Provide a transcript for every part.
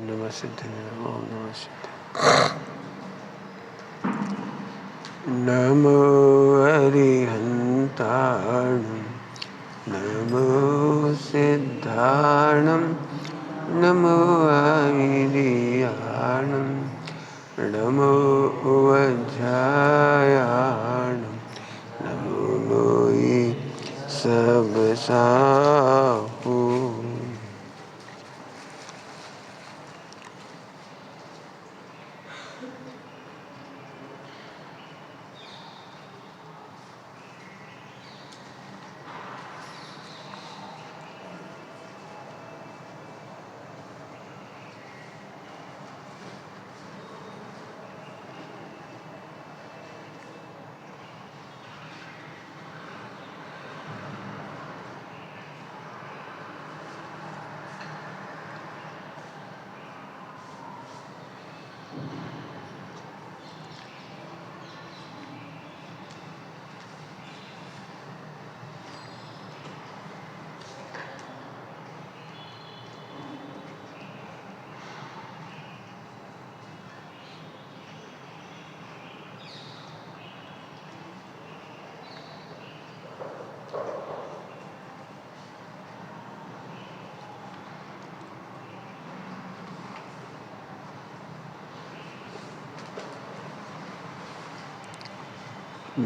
नमः सिद्धाय ओम नमः सिद्धाय। नमो अरिहन्ताणं नमो सिद्धाणं नमो आयर्याणं नमो वज्रायाणं नमो नोयि सब साहू।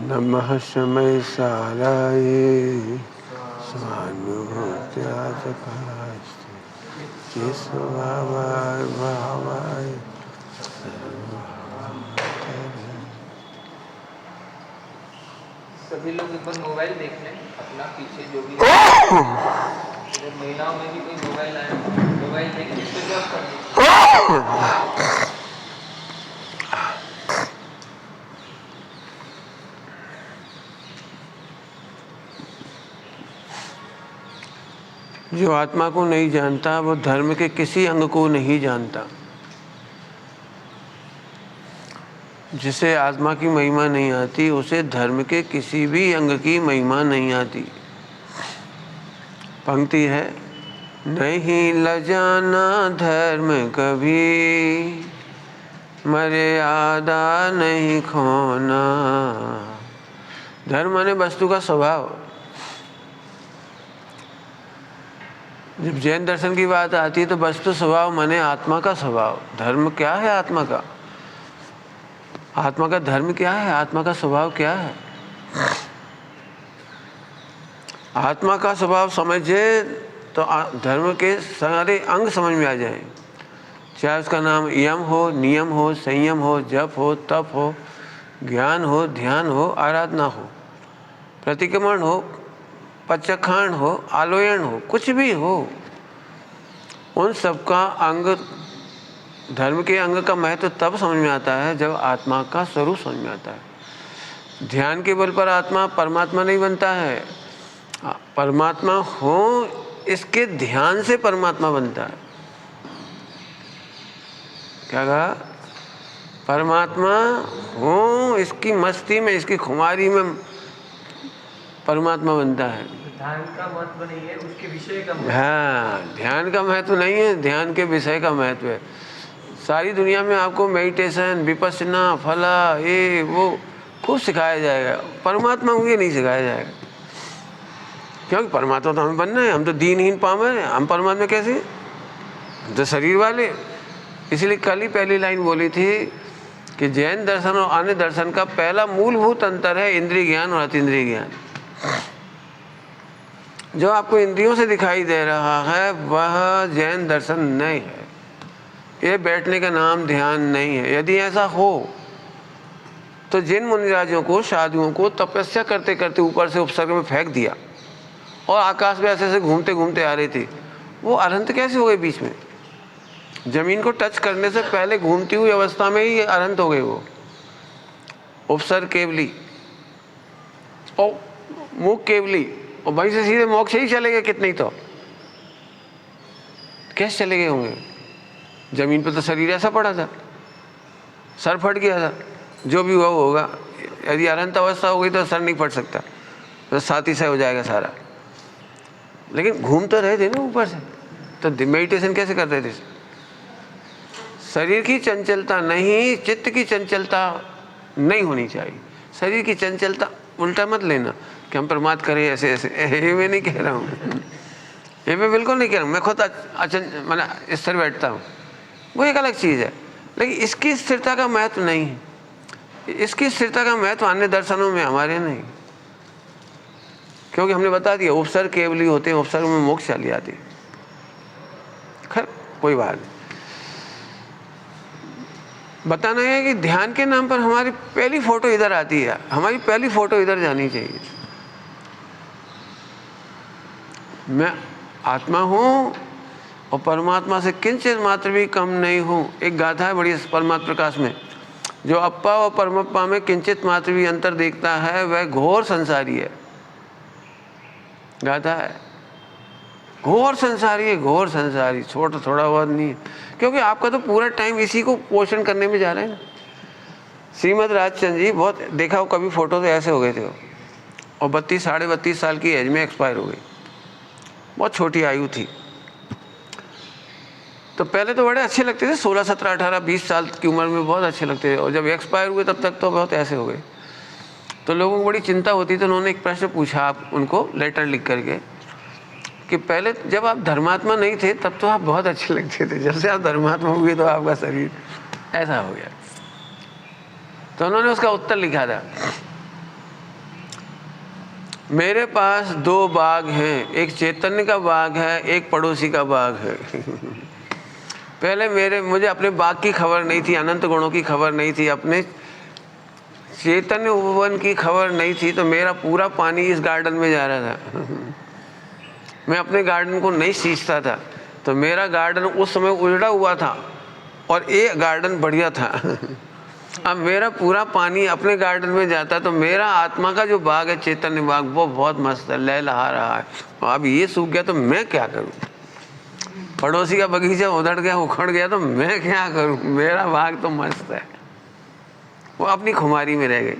नमः शमय साराय स्वानुभूत्याजकास्ते चिस्वभावाय भावाय। सभी लोग एक बार मोबाइल देख लें अपना पीछे जो भी अगर महिलाओं में भी कोई मोबाइल आए मोबाइल देख के स्विच ऑफ कर दीजिए। जो आत्मा को नहीं जानता वो धर्म के किसी अंग को नहीं जानता। जिसे आत्मा की महिमा नहीं आती उसे धर्म के किसी भी अंग की महिमा नहीं आती। पंक्ति है, नहीं लजाना धर्म कभी मर्यादा नहीं खोना। धर्म माने वस्तु का स्वभाव। जब जैन दर्शन की बात आती है तो वस्तु स्वभाव माने आत्मा का स्वभाव। धर्म क्या है आत्मा का? आत्मा का धर्म क्या है? आत्मा का स्वभाव क्या है? आत्मा का स्वभाव समझे तो धर्म के सारे अंग समझ में आ जाए। चाहे उसका नाम यम हो, नियम हो, संयम हो, जप हो, तप हो, ज्ञान हो, ध्यान हो, आराधना हो, प्रतिक्रमण हो, पचखान हो, आलोयन हो, कुछ भी हो, उन सबका अंग धर्म के अंग का महत्व तब समझ में आता है जब आत्मा का स्वरूप समझ में आता है। ध्यान के बल पर आत्मा परमात्मा नहीं बनता है। परमात्मा हो इसके ध्यान से परमात्मा बनता है। क्या कहा? परमात्मा हो इसकी मस्ती में, इसकी खुमारी में परमात्मा बनता है। ध्यान का महत्व नहीं है, उसके विषय का महत्व। हाँ, ध्यान का महत्व नहीं है, ध्यान के विषय का महत्व है। सारी दुनिया में आपको मेडिटेशन, विपस्सना, फला, ये वो खूब सिखाया जाएगा। परमात्मा को ये नहीं सिखाया जाएगा, क्योंकि परमात्मा तो हमें बनना है। हम तो दीनहीन पामर हैं, हम परमात्मा कैसे? हम तो शरीर वाले। इसलिए कल ही पहली लाइन बोली थी कि जैन दर्शन और अन्य दर्शन का पहला मूलभूत अंतर है इंद्रिय ज्ञान और अतीन्द्रिय ज्ञान। जो आपको इंद्रियों से दिखाई दे रहा है वह जैन दर्शन नहीं है। ये बैठने का नाम ध्यान नहीं है। यदि ऐसा हो तो जिन मुनिराजों को, साधुओं को तपस्या करते करते ऊपर से उपसर्ग में फेंक दिया और आकाश में ऐसे ऐसे घूमते घूमते आ रही थी, वो अनंत कैसे हो गए? बीच में जमीन को टच करने से पहले घूमती हुई अवस्था में ही अनंत हो गए। वो उपसर्ग केवली और मुख केवली, और वहीं से सीधे मोक्ष ही चले गए। कितने ही तो कैसे चले गए होंगे? जमीन पर तो शरीर ऐसा पड़ा था, सर फट गया था। जो भी हुआ वो होगा। यदि अनंत अवस्था हो गई तो सर नहीं फट सकता, तो साथ ही से हो जाएगा सारा। लेकिन घूम तो रहे थे ना ऊपर से, तो मेडिटेशन कैसे कर रहे थे? शरीर की चंचलता नहीं, चित्त की चंचलता नहीं होनी चाहिए। शरीर की चंचलता उल्टा मत लेना कि हम प्रमाद करें ऐसे ऐसे, ये मैं नहीं कह रहा हूँ, ये मैं बिल्कुल नहीं कह रहा हूँ। मैं खुद मैंने इस तरह बैठता हूँ, वो एक अलग चीज़ है, लेकिन इसकी स्थिरता का महत्व नहीं है। इसकी स्थिरता का महत्व अन्य दर्शनों में, हमारे नहीं, क्योंकि हमने बता दिया उपसर्ग केवली होते हैं, उपसर्ग में मोक्ष चली आती है। खैर कोई बात नहीं, बताना है कि ध्यान के नाम पर हमारी पहली फोटो इधर आती है, हमारी पहली फोटो इधर जानी चाहिए। मैं आत्मा हूँ और परमात्मा से किंचित मात्र भी कम नहीं हूँ। एक गाथा है बड़ी परमात्मा प्रकाश में, जो अप्पा और परमप्पा में किंचित मात्र भी अंतर देखता है वह घोर संसारी है। गाथा है, घोर संसारी है, घोर संसारी, छोटा थोड़ा बहुत नहीं है, क्योंकि आपका तो पूरा टाइम इसी को पोषण करने में जा रहा है ना। श्रीमद राजचंद्र जी बहुत देखा हो कभी, फोटो तो ऐसे हो गए थे और 32 साढ़े 32 साल की एज में एक्सपायर हो गई, बहुत छोटी आयु थी। तो पहले तो बड़े अच्छे लगते थे, 16 17 18 20 साल की उम्र में बहुत अच्छे लगते थे, और जब एक्सपायर हुए तब तक तो बहुत ऐसे हो गए। तो लोगों को बड़ी चिंता होती, तो उन्होंने एक प्रश्न पूछा आप उनको लेटर लिख करके कि पहले जब आप धर्मात्मा नहीं थे तब तो आप बहुत अच्छे लगते थे, जब से आप धर्मात्मा हुए तो आपका शरीर ऐसा हो गया। तो उन्होंने उसका उत्तर लिखा था, मेरे पास 2 बाग हैं, एक चैतन्य का बाग है, एक पड़ोसी का बाग है। पहले मुझे अपने बाग की खबर नहीं थी, अनंत गुणों की खबर नहीं थी, अपने चैतन्य उपवन की खबर नहीं थी, तो मेरा पूरा पानी इस गार्डन में जा रहा था। मैं अपने गार्डन को नहीं सींचता था, तो मेरा गार्डन उस समय उजड़ा हुआ था और ये गार्डन बढ़िया था। अब मेरा पूरा पानी अपने गार्डन में जाता, तो मेरा आत्मा का जो बाग है, चैतन्य बाग, वो बहुत मस्त है, लहलहा रहा है। अब ये सूख गया तो मैं क्या करूं? पड़ोसी का बगीचा उधड़ गया, उखड़ गया, तो मैं क्या करूं? मेरा बाग तो मस्त है। वो अपनी खुमारी में रह गई।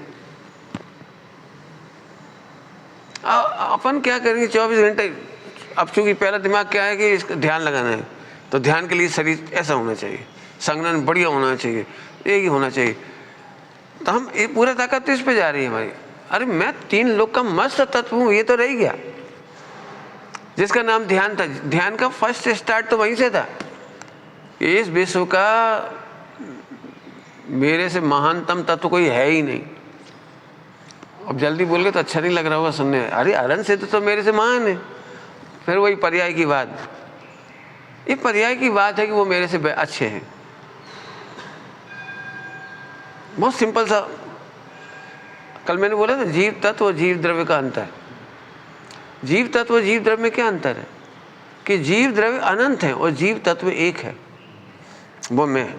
अपन क्या करेंगे 24 घंटे? अब चूंकि पहला दिमाग क्या है कि इसका ध्यान लगाना है, तो ध्यान के लिए शरीर ऐसा होना चाहिए, संगठन बढ़िया होना चाहिए, एक ही होना चाहिए। तो हम ये पूरा ताकत इस पे जा रही है हमारी। अरे मैं 3 लोक का मस्त तत्व हूँ, ये तो रह गया, जिसका नाम ध्यान था। ध्यान का फर्स्ट स्टार्ट तो वहीं से था। इस विश्व का मेरे से महानतम तत्व कोई है ही नहीं। अब जल्दी बोल के तो अच्छा नहीं लग रहा होगा सुनने, अरे अरन से तो मेरे से महान है। फिर वही पर्याय की बात, ये पर्याय की बात है कि वो मेरे से अच्छे हैं। बहुत सिंपल सा, कल मैंने बोला था जीव तत्व और जीव द्रव्य का अंतर। जीव तत्व और जीव द्रव्य में क्या अंतर है कि जीव द्रव्य अनंत है और जीव तत्व एक है, वो मैं।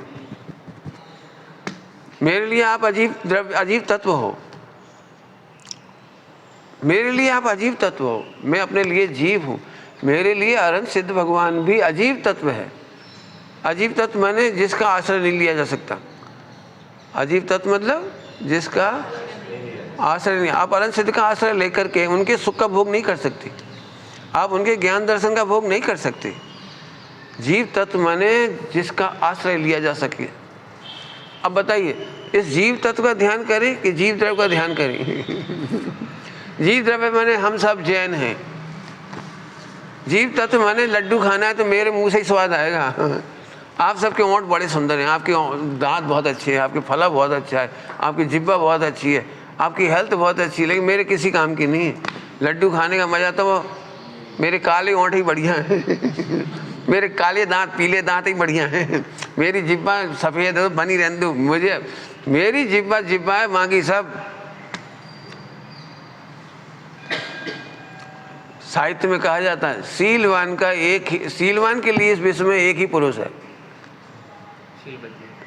मेरे लिए आप अजीब तत्व हो, मेरे लिए आप अजीब तत्व हो, मैं अपने लिए जीव हूँ। मेरे लिए अनंत सिद्ध भगवान भी अजीब तत्व है। अजीब तत्व माने जिसका आश्रय नहीं लिया जा सकता। अजीब तत्व मतलब जिसका आश्रय नहीं। आप अनंत सिद्ध का आश्रय लेकर के उनके सुख का भोग नहीं कर सकती, आप उनके ज्ञान दर्शन का भोग नहीं कर सकते। जीव तत्व माने जिसका आश्रय लिया जा सके। अब बताइए, इस जीव तत्व का ध्यान करें कि जीव द्रव्य का ध्यान करें? जीव द्रव्य माने हम सब जैन हैं। जीव तत्व माने लड्डू खाना है तो मेरे मुंह से ही स्वाद आएगा। आप सबके होंठ बड़े सुंदर हैं, आपके दांत बहुत अच्छे हैं, आपके फला बहुत अच्छा है, आपकी जिब्बा बहुत अच्छी है, आपकी हेल्थ बहुत अच्छी है, लेकिन मेरे किसी काम की नहीं है। लड्डू खाने का मजा तो वो मेरे काले होंठ ही बढ़िया है। मेरे काले दांत, पीले दांत ही बढ़िया हैं। मेरी जिब्बा सफ़ेद है, बनी रहने दो मुझे। मेरी जिब्बा है, बाकी सब। साहित्य में कहा जाता है सीलवान का एक ही, सीलवान के लिए इस विश्व में एक ही पुरुष है।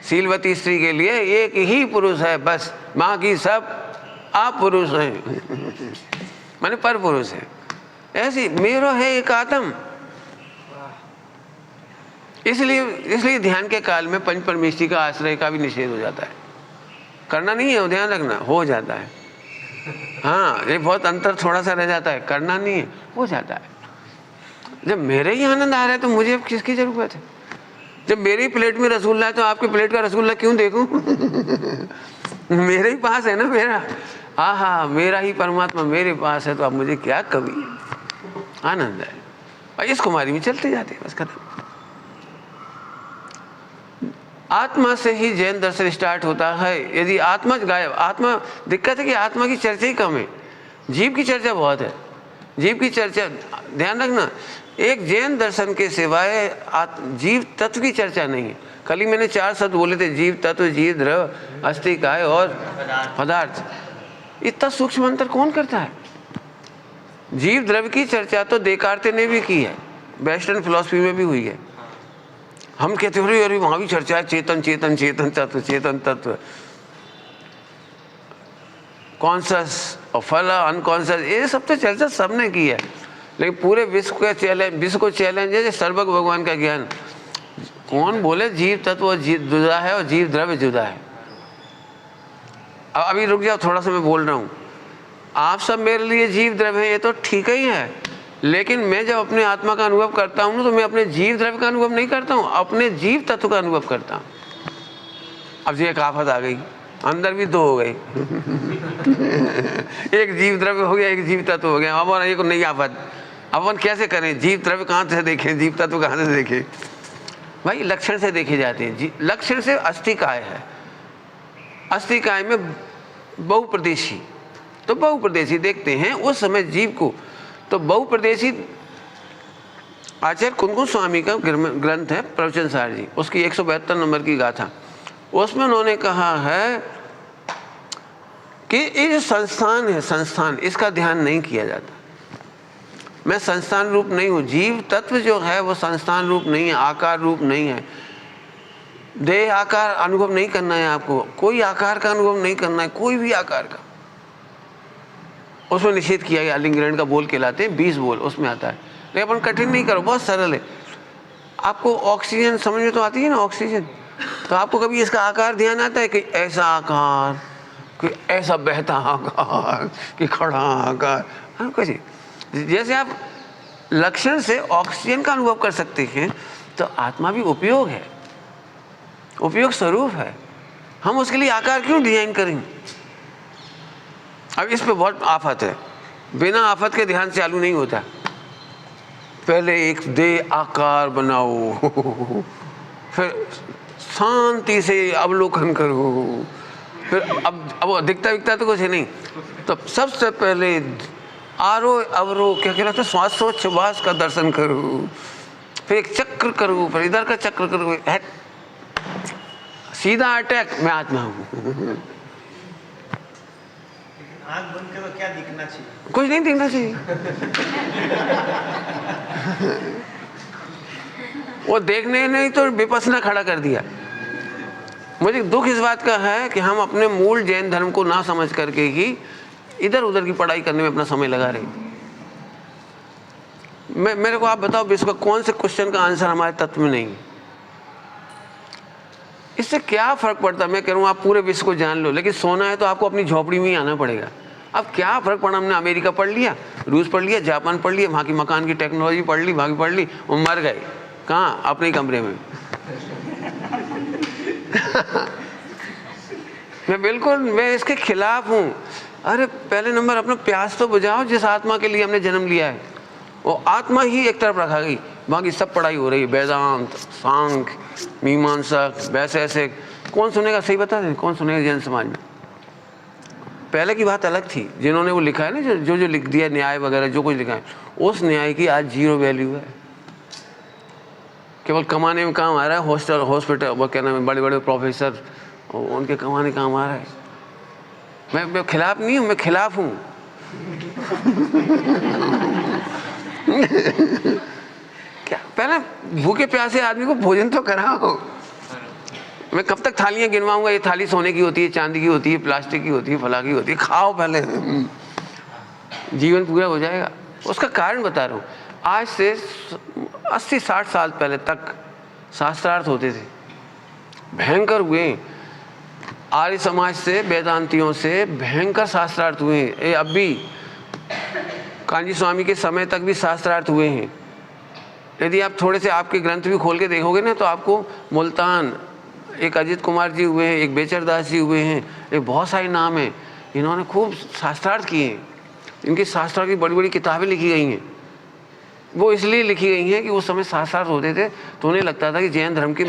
सीलवती स्त्री के लिए एक ही पुरुष है बस, बाकी सब अपुरुष हैं। माने पर पुरुष है। ऐसी मेरो है एक आत्म। इसलिए ध्यान के काल में पंच परमेष्टि का आश्रय का भी निषेध हो जाता है। करना नहीं है, ध्यान रखना, हो जाता है। हाँ, ये बहुत अंतर थोड़ा सा रह जाता है, करना नहीं है, हो जाता है। जब मेरे ही आनंद आ रहा है तो मुझे अब किसकी जरूरत है? जब मेरी प्लेट में रसगुल्ला है तो आपकी प्लेट का रसगुल्ला क्यों देखूं? मेरे ही पास है ना मेरा। हाँ, मेरा ही परमात्मा मेरे पास है, तो अब मुझे क्या कमी? आनंद है और इस कुमारी में चलते जाते हैं, बस खत्म। आत्मा से ही जैन दर्शन स्टार्ट होता है। यदि आत्मा गायब, आत्मा, दिक्कत है कि आत्मा की चर्चा ही कम है, जीव की चर्चा बहुत है। जीव की चर्चा, ध्यान रखना, एक जैन दर्शन के सिवाय जीव तत्व की चर्चा नहीं है। कल ही मैंने 4 शब्द बोले थे, जीव तत्व, जीव द्रव, अस्थि काय और पदार्थ। इतना सूक्ष्म अंतर कौन करता है? जीव द्रव्य की चर्चा तो देकार्ते ने भी की है, वेस्टर्न फिलॉसफी में भी हुई है। हम कहते हो अरे वहां भी चर्चा है, चेतन चेतन चेतन तत्व, चेतन तत्व, कॉन्शियस और फल अनकॉन्शियस, ये सब तो चर्चा सबने की है। लेकिन पूरे विश्व को चैलेंज है सर्वज्ञ भगवान का ज्ञान। कौन बोले जीव तत्व जुदा है और जीव द्रव्य जुदा है? अब अभी रुक जाओ, थोड़ा सा मैं बोल रहा हूँ। आप सब मेरे लिए जीव द्रव्य है, ये तो ठीक ही है, लेकिन मैं जब अपने आत्मा का अनुभव करता हूँ तो मैं अपने जीव द्रव्य का अनुभव नहीं करता हूँ, अपने जीव तत्व का अनुभव करता हूँ। अब जी एक आफत आ गई, अंदर भी 2 हो गई। एक जीव द्रव्य हो गया, एक जीव तत्व हो गया। अब एक नई आफत, अपन कैसे करें? जीव द्रव्य कहाँ से देखें, जीव तत्व कहाँ से देखें? भाई लक्षण से देखे जाते हैं। लक्षण से अस्थि काय है, अस्थि काय में बहुप्रदेशी, तो बहुप्रदेशी देखते हैं उस समय जीव को। तो बहुप्रदेशी आचार्य कुंकुम स्वामी का ग्रंथ है प्रवचन सार जी, उसकी 172 नंबर की गाथा, उसमें उन्होंने कहा है कि ये जो संस्थान है, संस्थान, इसका ध्यान नहीं किया जाता। मैं संस्थान रूप नहीं हूँ, जीव तत्व जो है वो संस्थान रूप नहीं है, आकार रूप नहीं है। देह आकार अनुभव नहीं करना है आपको, कोई आकार का अनुभव नहीं करना है, कोई भी आकार का। उसमें निषेध किया गया, लिंगग्रहण का बोल कहलाते हैं, 20 बोल उसमें आता है। लेकिन अपन कठिन नहीं करो, बहुत सरल है। आपको ऑक्सीजन समझ में तो आती है ना, ऑक्सीजन, तो आपको कभी इसका आकार ध्यान आता है कि ऐसा आकार, कि ऐसा बहता आकार, कि खड़ा आकार? हाँ, कुछ जैसे आप लक्षण से ऑक्सीजन का अनुभव कर सकते हैं, तो आत्मा भी उपयोग है, उपयोग स्वरूप है। हम उसके लिए आकार क्यों डिजाइन करेंगे? अब इस पे बहुत आफत है, बिना आफत के ध्यान चालू नहीं होता। पहले एक देह आकार बनाओ, फिर शांति से अवलोकन करो, फिर अब दिखता विकता तो कुछ है नहीं, तो सबसे पहले आरोह अवरोह क्या कहलाता है, श्वासोच्छ्वास का दर्शन करो, फिर एक चक्र करो, फिर इधर का चक्र करो, सीधा अटैक, मैं आत्मा हूँ। आँख बंद करो, क्या दिखना चाहिए? कुछ नहीं दिखना चाहिए। वो देखने नहीं तो विपස්සना खड़ा कर दिया। मुझे दुख इस बात का है कि हम अपने मूल जैन धर्म को ना समझ करके ही इधर उधर की पढ़ाई करने में अपना समय लगा रहे। मेरे को आप बताओ, विश्व का कौन से क्वेश्चन का आंसर हमारे तत्व में नहीं है? इससे क्या फर्क पड़ता है? मैं कह रहा हूँ आप पूरे विश्व को जान लो, लेकिन सोना है तो आपको अपनी झोपड़ी में ही आना पड़ेगा। अब क्या फर्क पड़ा? हमने अमेरिका पढ़ लिया, रूस पढ़ लिया, जापान पढ़ लिया, वहाँ की मकान की टेक्नोलॉजी पढ़ ली, वहाँ की पढ़ ली, वो मर गए कहाँ? अपने कमरे में। मैं इसके खिलाफ हूँ। अरे पहले नंबर अपना प्यास तो बुझाओ, जिस आत्मा के लिए हमने जन्म लिया है वो आत्मा ही एक तरफ रखा गई, बाकी सब पढ़ाई हो रही है, वेदांत, सांख्य, मीमांसा, वैसे ऐसे। कौन सुनेगा? सही बता दें, कौन सुनेगा जैन समाज में? पहले की बात अलग थी, जिन्होंने वो लिखा है ना, जो लिख दिया, न्याय वगैरह जो कुछ लिखा है, उस न्याय की आज 0 वैल्यू है। केवल कमाने में काम आ रहा है। हॉस्पिटल वो क्या नाम है, बड़े बड़े प्रोफेसर, उनके कमाने काम आ रहा है। मैं खिलाफ नहीं हूँ, मैं खिलाफ हूँ। क्या पहले भूखे प्यासे आदमी को भोजन तो कराओ। मैं कब तक थालियां गिनवाऊंगा? ये थाली सोने की होती है, चांदी की होती है, प्लास्टिक की होती है, फला की होती है, खाओ पहले, जीवन पूरा हो जाएगा। उसका कारण बता रहा हूँ। आज से 80-60 साल पहले तक शास्त्रार्थ होते थे, भयंकर हुए। आर्य समाज से, वेदांतियों से भयंकर शास्त्रार्थ हुए हैं। अब भी कांजी स्वामी के समय तक भी शास्त्रार्थ हुए हैं। यदि आप थोड़े से आपके ग्रंथ भी खोल के देखोगे ना, तो आपको मुल्तान एक अजित कुमार जी हुए हैं, एक बेचर दास जी हुए हैं, एक बहुत सारे नाम हैं, इन्होंने खूब शास्त्रार्थ किए हैं। इनकी शास्त्रों की बड़ी बड़ी किताबें लिखी गई हैं। वो इसलिए लिखी गई हैं कि उस समय शास्त्रार्थ होते थे तो उन्हें लगता था कि जैन धर्म की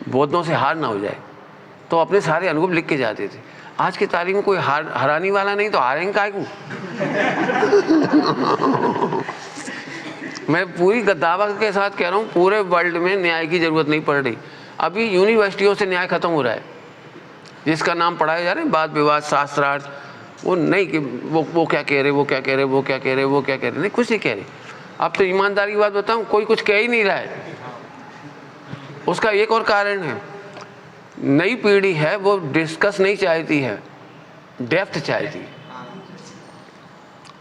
बौद्धों से हार ना हो जाए, तो अपने सारे अनुभव लिख के जाते थे। आज की तारीख में कोई हराने वाला नहीं, तो हारेंगे काहे को? मैं पूरी दावा के साथ कह रहा हूँ, पूरे वर्ल्ड में न्याय की जरूरत नहीं पड़ रही। अभी यूनिवर्सिटियों से न्याय खत्म हो रहा है, जिसका नाम पढ़ाया जा रहा है वाद विवाद शास्त्रार्थ। वो नहीं कि वो क्या कह रहे, वो क्या कह रहे, वो क्या कह रहे, वो क्या कह रहे, नहीं, कुछ नहीं कह रहे। अब तो ईमानदारी की बात बताऊँ, कोई कुछ कह ही नहीं रहा है। उसका एक और कारण है, नई पीढ़ी है वो डिस्कस नहीं चाहती है, डेप्थ चाहती है,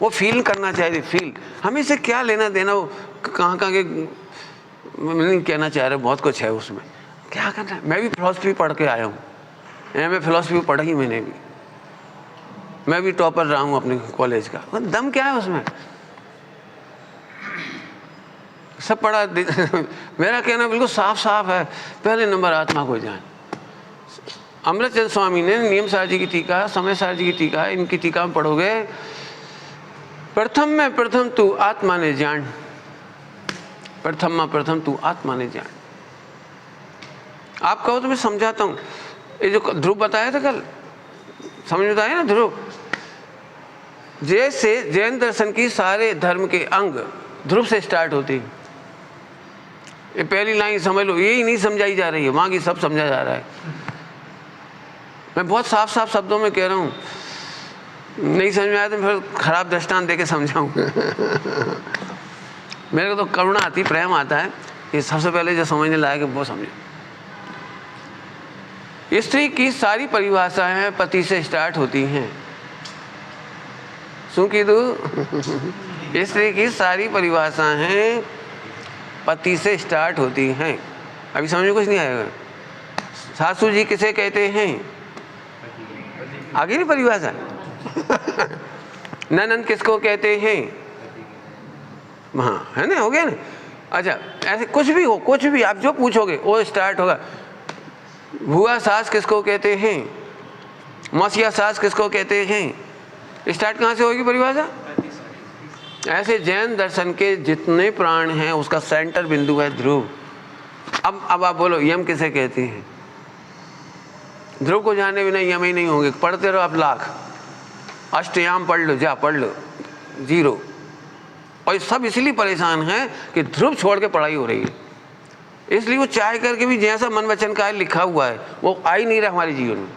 वो फील करना चाहती। फील हमें से क्या लेना देना, वो कहाँ के मैं नहीं कहना चाह रहा, बहुत कुछ है उसमें, क्या करना है। मैं भी फिलॉसफी पढ़ के आया हूँ, मैं फिलॉसफी पढ़ा ही, मैंने भी, मैं भी टॉपर रहा हूँ अपने कॉलेज का। दम क्या है उसमें, सब पढ़ा। मेरा कहना बिल्कुल साफ साफ है, पहले नंबर आत्मा को जान। अमृतचंद स्वामी ने नियम सार जी की टीका, समय सार जी की टीका, इनकी टीका में पढ़ोगे, प्रथम में प्रथम तू आत्मा ने जान, प्रथम में प्रथम तू आत्मा ने जान। आप कहो तो मैं समझाता हूँ। ये जो ध्रुव बताया था कल, समझ में आया ना ध्रुव? जैसे जैन दर्शन की सारे धर्म के अंग ध्रुव से स्टार्ट होती है। ये पहली लाइन समझ लो, यही नहीं समझाई जा रही है, वहाँ की सब समझा जा रहा है। मैं बहुत साफ साफ शब्दों में कह रहा हूँ, नहीं समझ में आया तो फिर खराब दृष्टांत दे के समझाऊँ। मेरे को तो करुणा आती, प्रेम आता है कि सबसे पहले जो समझने लायक है वो समझे। स्त्री की सारी परिभाषाएं पति से स्टार्ट होती हैं। શું કીધું? स्त्री की सारी परिभाषाएं पति से स्टार्ट होती हैं। अभी समझ में कुछ नहीं आएगा। सासू जी किसे कहते हैं? आगे नहीं परिभाषा। ननंद किसको कहते हैं? हाँ, है ना, हो गया ना। अच्छा, ऐसे कुछ भी हो, कुछ भी आप जो पूछोगे वो स्टार्ट होगा। भुआ सास किसको कहते हैं? मौसिया सास किसको कहते हैं? स्टार्ट कहाँ से होगी परिभाषा? ऐसे जैन दर्शन के जितने प्राण हैं उसका सेंटर बिंदु है ध्रुव। अब आप बोलो यम किसे कहते हैं? ध्रुव को जाने बिना यम ही नहीं होंगे। पढ़ते रहो आप लाख, अष्टयाम पढ़ लो, जा पढ़ लो, जीरो। और सब इसलिए परेशान हैं कि ध्रुव छोड़ के पढ़ाई हो रही है। इसलिए वो चाह करके भी जैसा मन वचन का लिखा हुआ है वो आ ही नहीं रहा हमारे जीवन में।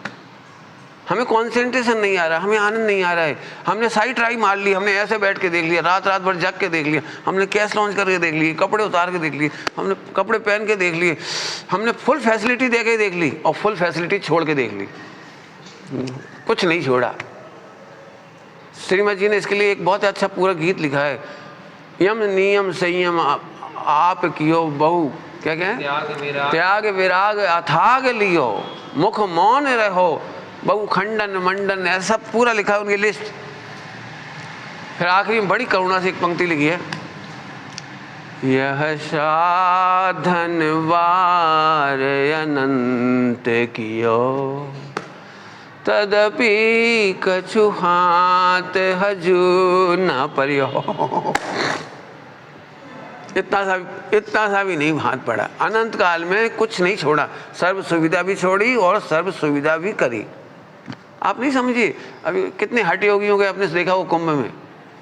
हमें कंसंट्रेशन नहीं आ रहा, हमें आनंद नहीं आ रहा है। हमने सारी ट्राई मार ली, हमने ऐसे बैठ के देख लिया, रात रात भर जग के देख लिया, हमने कैश लॉन्च करके देख लिए, कपड़े उतार के देख लिए, हमने कपड़े पहन के देख लिए, हमने फुल फैसिलिटी दे के देख ली और फुल फैसिलिटी छोड़ के देख ली, कुछ नहीं छोड़ा। श्रीमद जी ने इसके लिए एक बहुत अच्छा पूरा गीत लिखा है, यम नियम संयम आप कियो बहु, क्या क्या है? त्याग विराग अथाग लियो, मुख मौन रहो, बहु खंडन मंडन, ऐसा पूरा लिखा है उनकी लिस्ट। फिर आखिरी में बड़ी करुणा से एक पंक्ति लिखी है, यह साधन वार अनंत कियो, तदपि कछु हाथ हजू न परियो। इतना सा भी नहीं हाथ पड़ा। अनंत काल में कुछ नहीं छोड़ा, सर्व सुविधा भी छोड़ी और सर्व सुविधा भी करी। आप नहीं समझिए, अभी कितने हट योगियों के आपने देखा वो कुंभ में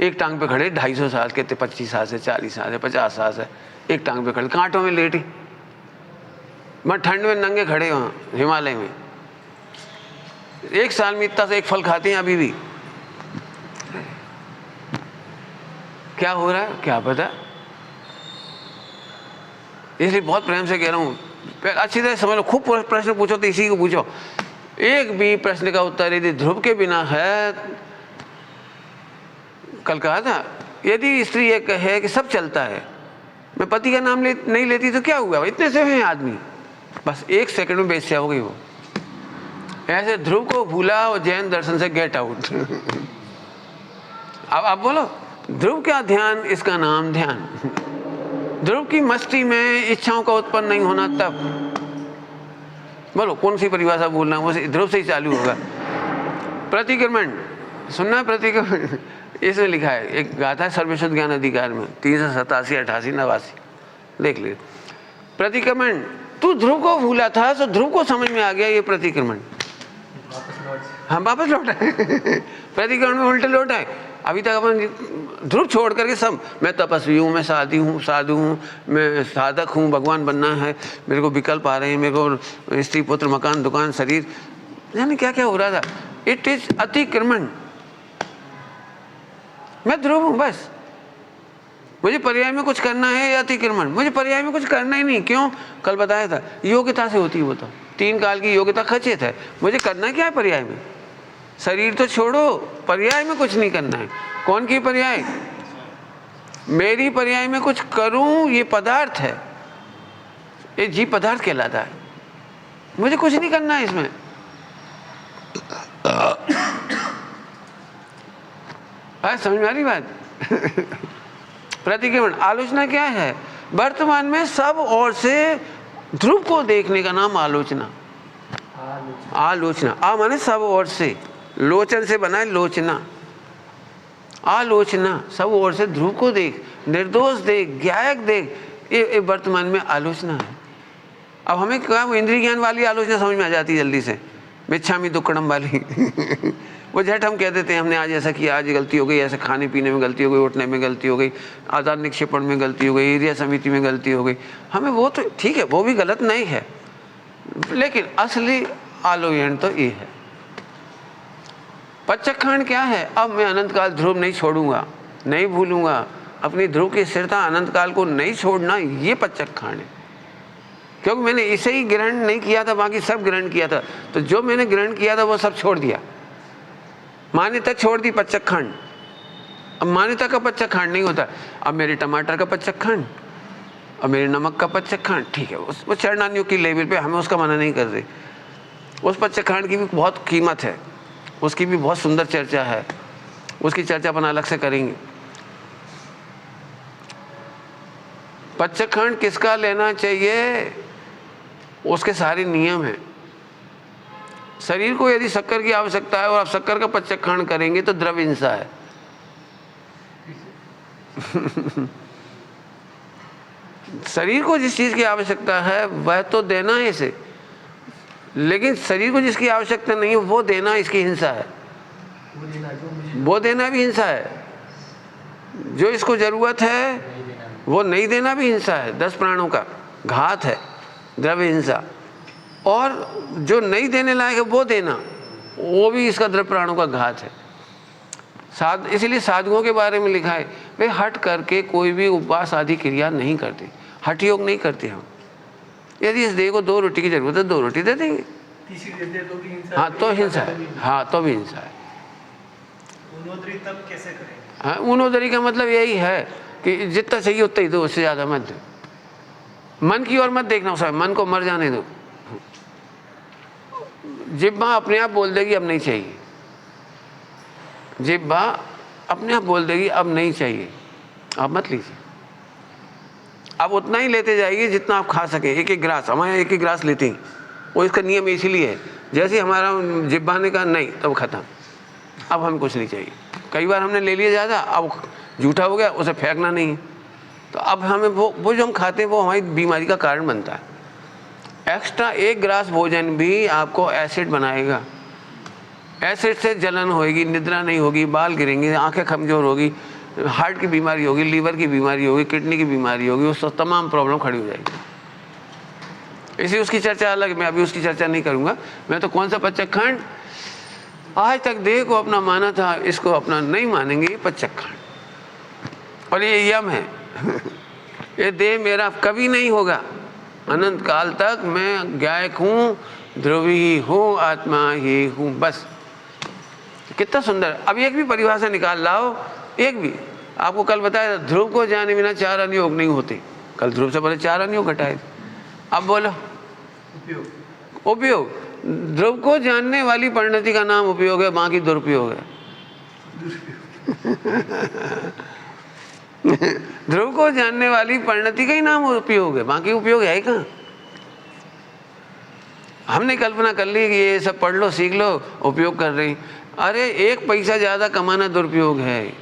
एक टांग पे खड़े, 250 साल के, 25 साल से 40 साल से 50 साल से एक टांग पे खड़े, कांटों में लेटी, मैं ठंड में नंगे खड़े वहाँ हिमालय में। एक साल में इतना से एक फल खाते हैं अभी भी। क्या हो रहा है क्या पता। इसलिए बहुत प्रेम से कह रहा हूँ, अच्छी तरह समझ लो। खूब प्रश्न पूछो तो इसी को पूछो। एक भी प्रश्न का उत्तर यदि ध्रुव के बिना है, कल कहा था, यदि स्त्री ये कहे कि सब चलता है, मैं पति का नाम नहीं लेती तो क्या हुआ? इतने से हैं आदमी, बस एक सेकंड में बेस्या हो गई वो। ऐसे ध्रुव को भूला और जैन दर्शन से गेट आउट। अब आप बोलो ध्रुव क्या ध्यान, इसका नाम ध्यान। ध्रुव की मस्ती में इच्छाओं का उत्पन्न नहीं होना, तब बोलो कौन सी परिभाषा बोलना है, वो ध्रुव से ही चालू होगा। प्रतिक्रमण सुनना, प्रतिक्रमण इसमें लिखा है, एक गाथा है सर्वशुद्ध ज्ञान अधिकार में 387, 88, 89, देख लीजिए। प्रतिक्रमण, तू ध्रुव को भूला था तो ध्रुव को समझ में आ गया ये प्रतिक्रमण, हम वापस लौट आए प्रतिक्रमण में उल्टे लौट आए। अभी तक अपन ध्रुव छोड़ करके सब, मैं तपस्वी हूँ, मैं साधु हूँ, मैं साधक हूँ, भगवान बनना है, मेरे को विकल्प आ रहे हैं, मेरे को स्त्री पुत्र मकान दुकान शरीर, यानी क्या क्या हो रहा था। इट इज अतिक्रमण। मैं ध्रुव हूँ बस, मुझे पर्याय में कुछ करना है या अतिक्रमण, मुझे पर्याय में कुछ करना ही नहीं। क्यों? कल बताया था योग्यता से होती है वो, तो 3 काल की योग्यता खचित है। मुझे करना क्या है पर्याय में? शरीर तो छोड़ो, पर्याय में कुछ नहीं करना है। कौन की पर्याय? मेरी पर्याय में कुछ करूं, ये पदार्थ है, ये जीव पदार्थ कहलाता है, मुझे कुछ नहीं करना है इसमें। समझ में आ रही बात? प्रतिक्रमण आलोचना क्या है? वर्तमान में सब ओर से ध्रुव को देखने का नाम आलोचना। आलोचना, आ माने सब ओर से, लोचन से बना है लोचना। आलोचना, सब ओर से ध्रुव को देख, निर्दोष देख, ज्ञायक देख, ये वर्तमान में आलोचना है। अब हमें क्या वो इंद्रिय ज्ञान वाली आलोचना समझ में आ जाती है जल्दी से, मिच्छामि दुक्कड़म वाली वो झट हम कह देते हैं हमने आज ऐसा किया, आज गलती हो गई, ऐसे खाने पीने में गलती हो गई, उठने में गलती हो गई, आदान निक्षेपण में गलती हो गई, एरिया समिति में गलती हो गई। हमें वो तो ठीक है, वो भी गलत नहीं है, लेकिन असली आलोचना तो ये है। पच्चखंड क्या है? अब मैं अनंत काल ध्रुव नहीं छोड़ूंगा, नहीं भूलूंगा, अपनी ध्रुव की स्थिरता अनंत काल को नहीं छोड़ना, ये पच्चखंड है। क्योंकि मैंने इसे ही ग्रहण नहीं किया था, बाकी सब ग्रहण किया था, तो जो मैंने ग्रहण किया था वो सब छोड़ दिया। मान्यता छोड़ दी, पच्चखंड। अब मान्यता का पच्चखंड नहीं होता। अब मेरे टमाटर का पच्चखंड, अब मेरे नमक का पच्चखंड, ठीक है, वो चरणानियों की लेवल पे हमें उसका मना नहीं कर रहे। उस पच्चखंड की भी बहुत कीमत है, उसकी भी बहुत सुंदर चर्चा है, उसकी चर्चा अपन अलग से करेंगे। पच्चखंड किसका लेना चाहिए? उसके सारे नियम हैं। शरीर को यदि शक्कर की आवश्यकता है और आप शक्कर का पच्चखंड करेंगे तो द्रव्य हिंसा है शरीर को जिस चीज की आवश्यकता है वह तो देना है इसे, लेकिन शरीर को जिसकी आवश्यकता नहीं है वो देना इसकी हिंसा है, वो देना भी हिंसा है। जो इसको जरूरत है वो नहीं देना भी हिंसा है, 10 प्राणों का घात है, द्रव्य हिंसा। और जो नहीं देने लायक है वो देना, वो भी इसका द्रव्य प्राणों का घात है। इसीलिए साधुओं के बारे में लिखा है वे हट करके कोई भी उपवास आदि क्रिया नहीं करते, हठ योग नहीं करते हम। यदि इस देह को 2 रोटी की जरूरत है 2 रोटी दे देंगे, हाँ तो हिंसा है, हाँ तो भी हिंसा है। उनोदरी तब कैसे करें? हाँ, उनोदरी का मतलब यही है कि जितना चाहिए उतना ही दो, उससे ज़्यादा मत दो। मन की ओर मत देखना, उस मन को मर जाने दो। जिब्बा अपने आप बोल देगी अब नहीं चाहिए, जिब्बा अपने आप बोल देगी अब नहीं चाहिए, आप मत लीजिए। आप उतना ही लेते जाइए जितना आप खा सके, 1-1 गिलास। हमारे 1-1 गिलास लेते हैं, वो इसका नियम इसीलिए है, जैसे हमारा जिब्बा ने कहा नहीं तब खत्म, अब हमें कुछ नहीं चाहिए। कई बार हमने ले लिया ज़्यादा, अब झूठा हो गया, उसे फेंकना नहीं है, तो अब हमें वो जो हम खाते हैं वो हमारी बीमारी का कारण बनता है। एक्स्ट्रा 1 गिलास भोजन भी आपको एसिड बनाएगा, एसिड से जलन होगी, निद्रा नहीं होगी, बाल गिरेंगे, आंखें कमजोर होगी, हार्ट की बीमारी होगी, लीवर की बीमारी होगी, किडनी की बीमारी होगी, उस तमाम प्रॉब्लम खड़ी हो जाएगी। इसी उसकी चर्चा अलग, मैं अभी उसकी चर्चा नहीं करूँगा। मैं तो कौन सा पच्चखंड आज तक देह को अपना माना था, इसको अपना नहीं मानेंगे, ये पच्चखंड। और ये यम है ये देह मेरा कभी नहीं होगा, अनंत काल तक मैं गायक हूँ, ध्रुवी ही हूँ, आत्मा ही हूँ, बस। कितना सुंदर। अब एक भी परिभाषा निकाल लाओ, एक भी। आपको कल बताया ध्रुव को जाने बिना 4 अनुयोग नहीं होते, कल ध्रुव से पहले 4 अनुयोग घटाए। अब बोलो उपयोग। ध्रुव को जानने वाली परिणति का नाम उपयोग है, बाकी दुरुपयोग है ध्रुव को जानने वाली परिणति का ही नाम उपयोग है, बाकी उपयोग है ही कहाँ। हमने कल्पना कर ली कि ये सब पढ़ लो सीख लो उपयोग कर रही, अरे 1 पैसा ज़्यादा कमाना दुरुपयोग है।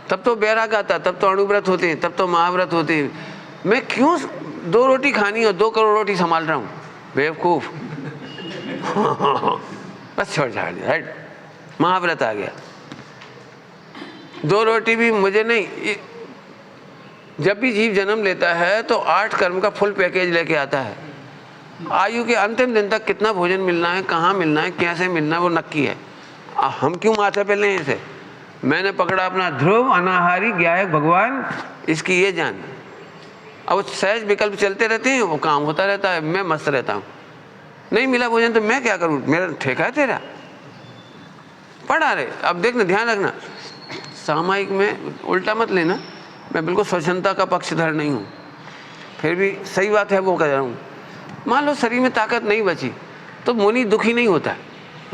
तब तो बैराग आता, तब तो अणुव्रत होते हैं, तब तो महाव्रत होते हैं। मैं क्यों 2 रोटी खानी और 2 करोड़ रोटी संभाल रहा हूँ, बेवकूफ़। बस छोड़ छाड़ दिया, राइट। महाव्रत आ गया, 2 रोटी भी मुझे नहीं। जब भी जीव जन्म लेता है तो 8 कर्म का फुल पैकेज लेके आता है। आयु के अंतिम दिन तक कितना भोजन मिलना है, कहाँ मिलना है, कैसे मिलना है, वो नक्की है। हम क्यों माथे पे लें इसे। मैंने पकड़ा अपना ध्रुव अनाहारी गायक भगवान, इसकी ये जान। अब वो सहज विकल्प चलते रहते हैं, वो काम होता रहता है, मैं मस्त रहता हूँ। नहीं मिला भोजन तो मैं क्या करूँ, मेरा ठेका है तेरा, पढ़ा रहे। अब देखना, ध्यान रखना, सामायिक में उल्टा मत लेना। मैं बिल्कुल स्वच्छंदता का पक्षधर नहीं हूँ, फिर भी सही बात है वो कह रहा हूँ। मान लो शरीर में ताकत नहीं बची तो मुनि दुखी नहीं होता है,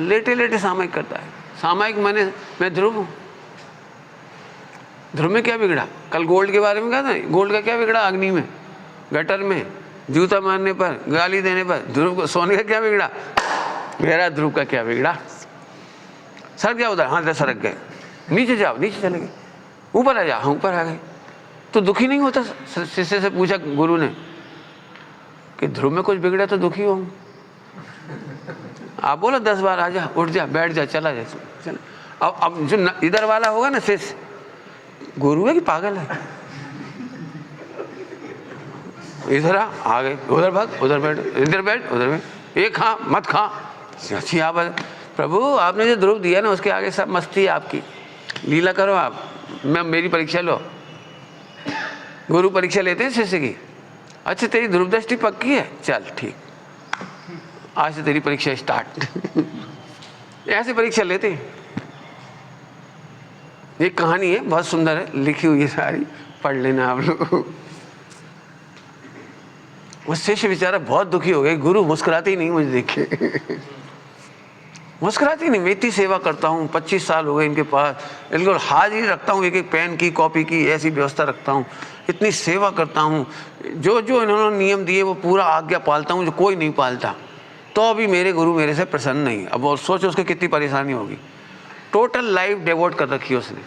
लेटे लेटे सामायिक करता है। सामायिक मैं ध्रुव हूँ। ध्रुव में क्या बिगड़ा, कल गोल्ड के बारे में कहा था, गोल्ड का क्या बिगड़ा, अग्नि में, गटर में, जूता मारने पर, गाली देने पर। ध्रुव को सोने का क्या बिगड़ा, मेरा ध्रुव का क्या बिगड़ा। सरक जाओ उधर, हाँ तो सरक गए, नीचे जाओ, नीचे चले गए, ऊपर आ जाओ, हाँ ऊपर आ गए। तो दुखी नहीं होता। शिष्य से पूछा गुरु ने कि ध्रुव में कुछ बिगड़ा तो दुखी हो। आप बोलो 10 बार आ जा, उठ जा, बैठ जा, चला जा, चल। अब जो इधर वाला होगा ना शिष्य, गुरु है कि पागल है, इधर आ गए, उधर भाग, उधर बैठ, इधर बैठ, उधर बैठ, ये खा मत खा, अच्छी आप प्रभु आपने जो ध्रुव दिया ना उसके आगे सब मस्ती है आपकी, लीला करो आप, मैं मेरी परीक्षा लो। गुरु परीक्षा लेते हैं शिष्य की। अच्छा तेरी ध्रुव दृष्टि पक्की है, चल ठीक, आज से तेरी परीक्षा स्टार्ट। ऐसे परीक्षा लेते हैं। ये कहानी है, बहुत सुंदर है, लिखी हुई है सारी, पढ़ लेना आप लोग। वो शिष्य बेचारा बहुत दुखी हो गए, गुरु मुस्कुराते ही नहीं मुझे देखे। मुस्कुराती नहीं, मैं इतनी सेवा करता हूँ, 25 साल हो गए इनके पास, इनको हाजिर रखता हूँ, एक पेन की कॉपी की ऐसी व्यवस्था रखता हूँ, इतनी सेवा करता हूँ, जो जो इन्होंने नियम दिए वो पूरा आज्ञा पालता हूँ, जो कोई नहीं पालता, तो अभी मेरे गुरु मेरे से प्रसन्न नहीं। अब वो सोचो उसको कितनी परेशानी होगी। टोटल लाइफ डिवोट कर रखी है उसने,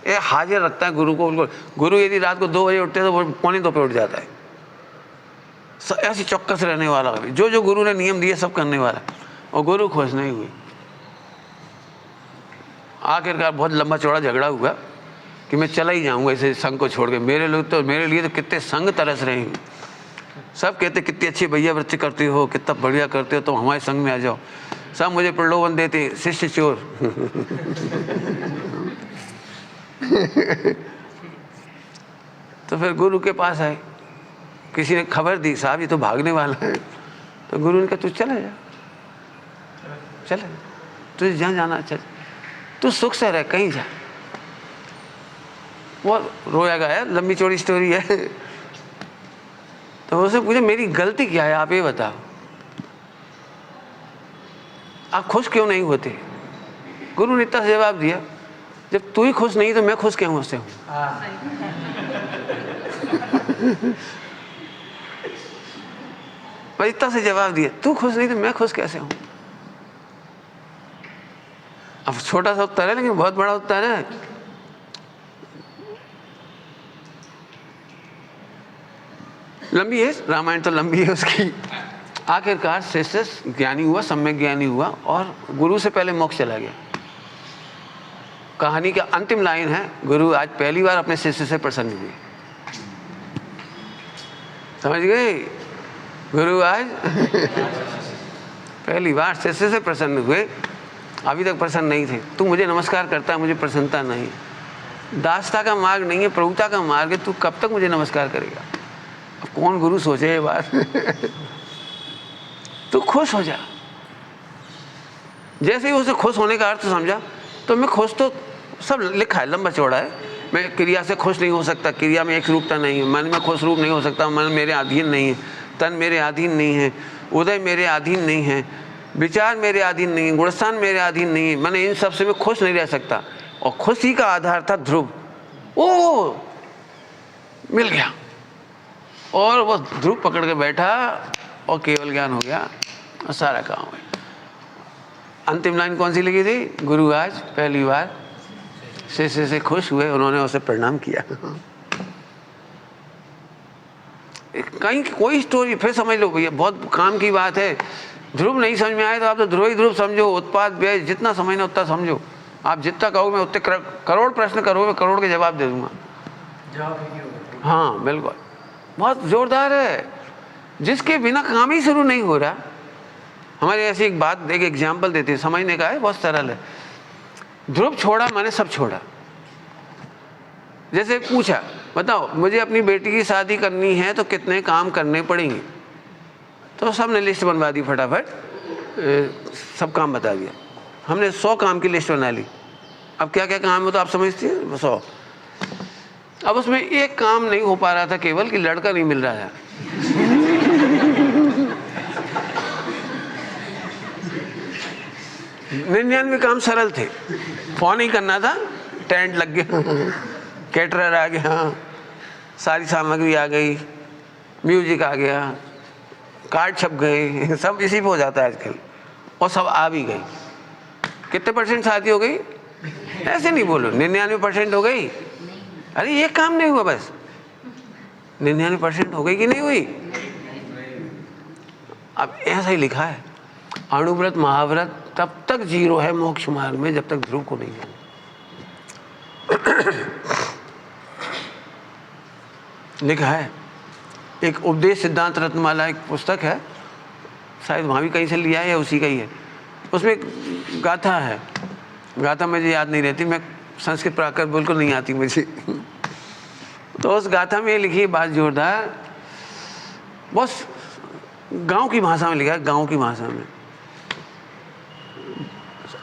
ये हाजिर रखता है गुरु को बिल्कुल। गुरु यदि रात को 2 बजे उठते तो वो 1:45 पे उठ जाता है। ऐसी चौकस रहने वाला, जो जो गुरु ने नियम दिए सब करने वाला, और गुरु खुश नहीं हुई। आखिरकार बहुत लंबा चौड़ा झगड़ा हुआ कि मैं चला ही जाऊंगा इसे संघ को छोड़ के। मेरे लिए तो कितने संघ तरस रहे हैं, सब कहते कितनी अच्छी भैया वृत्ति करते हो, कितना बढ़िया करते हो, तो हमारे संघ में आ जाओ। सब मुझे प्रलोभन देते, शिष्य चोर। तो फिर गुरु के पास आए, किसी ने खबर दी साहब ये तो भागने वाला है। तो गुरु ने कहा तू चला जा, चले तुझे जहाँ जाना चल, तू सुख से रह, कहीं जा। वो रोया गया, लंबी चौड़ी स्टोरी है। तो उसने पूछा मेरी गलती क्या है आप ये बताओ, आप खुश क्यों नहीं होते। गुरु ने इतना जवाब दिया, जब तू ही खुश नहीं तो मैं खुश क्यों उससे हूँ। पर इतना से जवाब दिया, तू खुश नहीं तो मैं खुश कैसे हूँ। अब छोटा सा उत्तर है लेकिन बहुत बड़ा उत्तर है। लंबी है रामायण, तो लंबी है उसकी। आखिरकार शिष्य ज्ञानी हुआ, सम्यक ज्ञानी हुआ और गुरु से पहले मोक्ष चला गया। कहानी का अंतिम लाइन है, गुरु आज पहली बार अपने शिष्य से प्रसन्न हुए। समझ गए, गुरु आज पहली बार शिष्य से प्रसन्न हुए। अभी तक प्रसन्न नहीं थे। तू मुझे नमस्कार करता है, मुझे प्रसन्नता नहीं। दासता का मार्ग नहीं है, प्रभुता का मार्ग है। तू कब तक मुझे नमस्कार करेगा। अब कौन गुरु सोचे ये बात। तू खुश हो जा। जैसे ही उसे खुश होने का अर्थ समझा, तो मैं खुश, तो सब लिखा है, लंबा चौड़ा है। मैं क्रिया से खुश नहीं हो सकता, क्रिया में एक रूपता नहीं है। मन में खुश रूप नहीं हो सकता, मन मेरे अधीन नहीं है। तन मेरे अधीन नहीं है, उदय मेरे अधीन नहीं है, विचार मेरे अधीन नहीं है, गुणस्थान मेरे अधीन नहीं है। मैंने इन सब से मैं खुश नहीं रह सकता। और खुशी का आधार था ध्रुव। ओ मिल गया और वो ध्रुव पकड़ के बैठा और केवल ज्ञान हो गया और सारा काम हो गया। अंतिम लाइन कौन सी लिखी थी? गुरु आज पहली बार शिष्य से खुश हुए, उन्होंने उसे प्रणाम किया। कहीं कोई स्टोरी फिर समझ लो भैया, बहुत काम की बात है। ध्रुव नहीं समझ में आए तो आप तो ध्रुव ही ध्रुव समझो, उत्पाद व्यय जितना समझना उतना समझो। आप जितना कहो मैं उतने करोड़ प्रश्न करो, मैं करोड़ के जवाब दे दूंगा। हाँ बिल्कुल, बहुत जोरदार है। जिसके बिना काम ही शुरू नहीं हो रहा। हमारे ऐसी एक बात, एक एग्जाम्पल देते हैं, समझने का है, बहुत सरल है। ध्रुव छोड़ा माने सब छोड़ा। जैसे पूछा, बताओ मुझे अपनी बेटी की शादी करनी है तो कितने काम करने पड़ेंगे? तो सबने लिस्ट बनवा दी फटाफट, सब काम बता दिया। हमने 100 काम की लिस्ट बना ली। अब क्या क्या काम है तो आप समझते हैं, 100। अब उसमें एक काम नहीं हो पा रहा था, केवल कि लड़का नहीं मिल रहा था। 99 काम सरल थे। फोन ही करना था, टेंट लग गया, कैटरर आ गया, सारी सामग्री आ गई, म्यूजिक आ गया, कार्ड छप गए, सब इसी पे हो जाता है आजकल। और सब आ भी गई। कितने % शादी हो गई? ऐसे नहीं बोलो, 99% हो गई। अरे ये काम नहीं हुआ, बस 99% हो गई कि नहीं हुई? अब ऐसा ही लिखा है, अणुव्रत महाव्रत तब तक 0 है मोक्ष मार्ग में जब तक ध्रुव को नहीं है। लिखा है, एक उपदेश सिद्धांत रत्नमाला एक पुस्तक है, शायद वहाँ भी कहीं से लिया है या उसी का ही है। उसमें एक गाथा है, गाथा मुझे याद नहीं रहती, मैं संस्कृत प्राकृत बिल्कुल नहीं आती मुझे। तो उस गाथा में लिखी बात जोरदार, बस गांव की भाषा में लिखा है, गांव की भाषा में।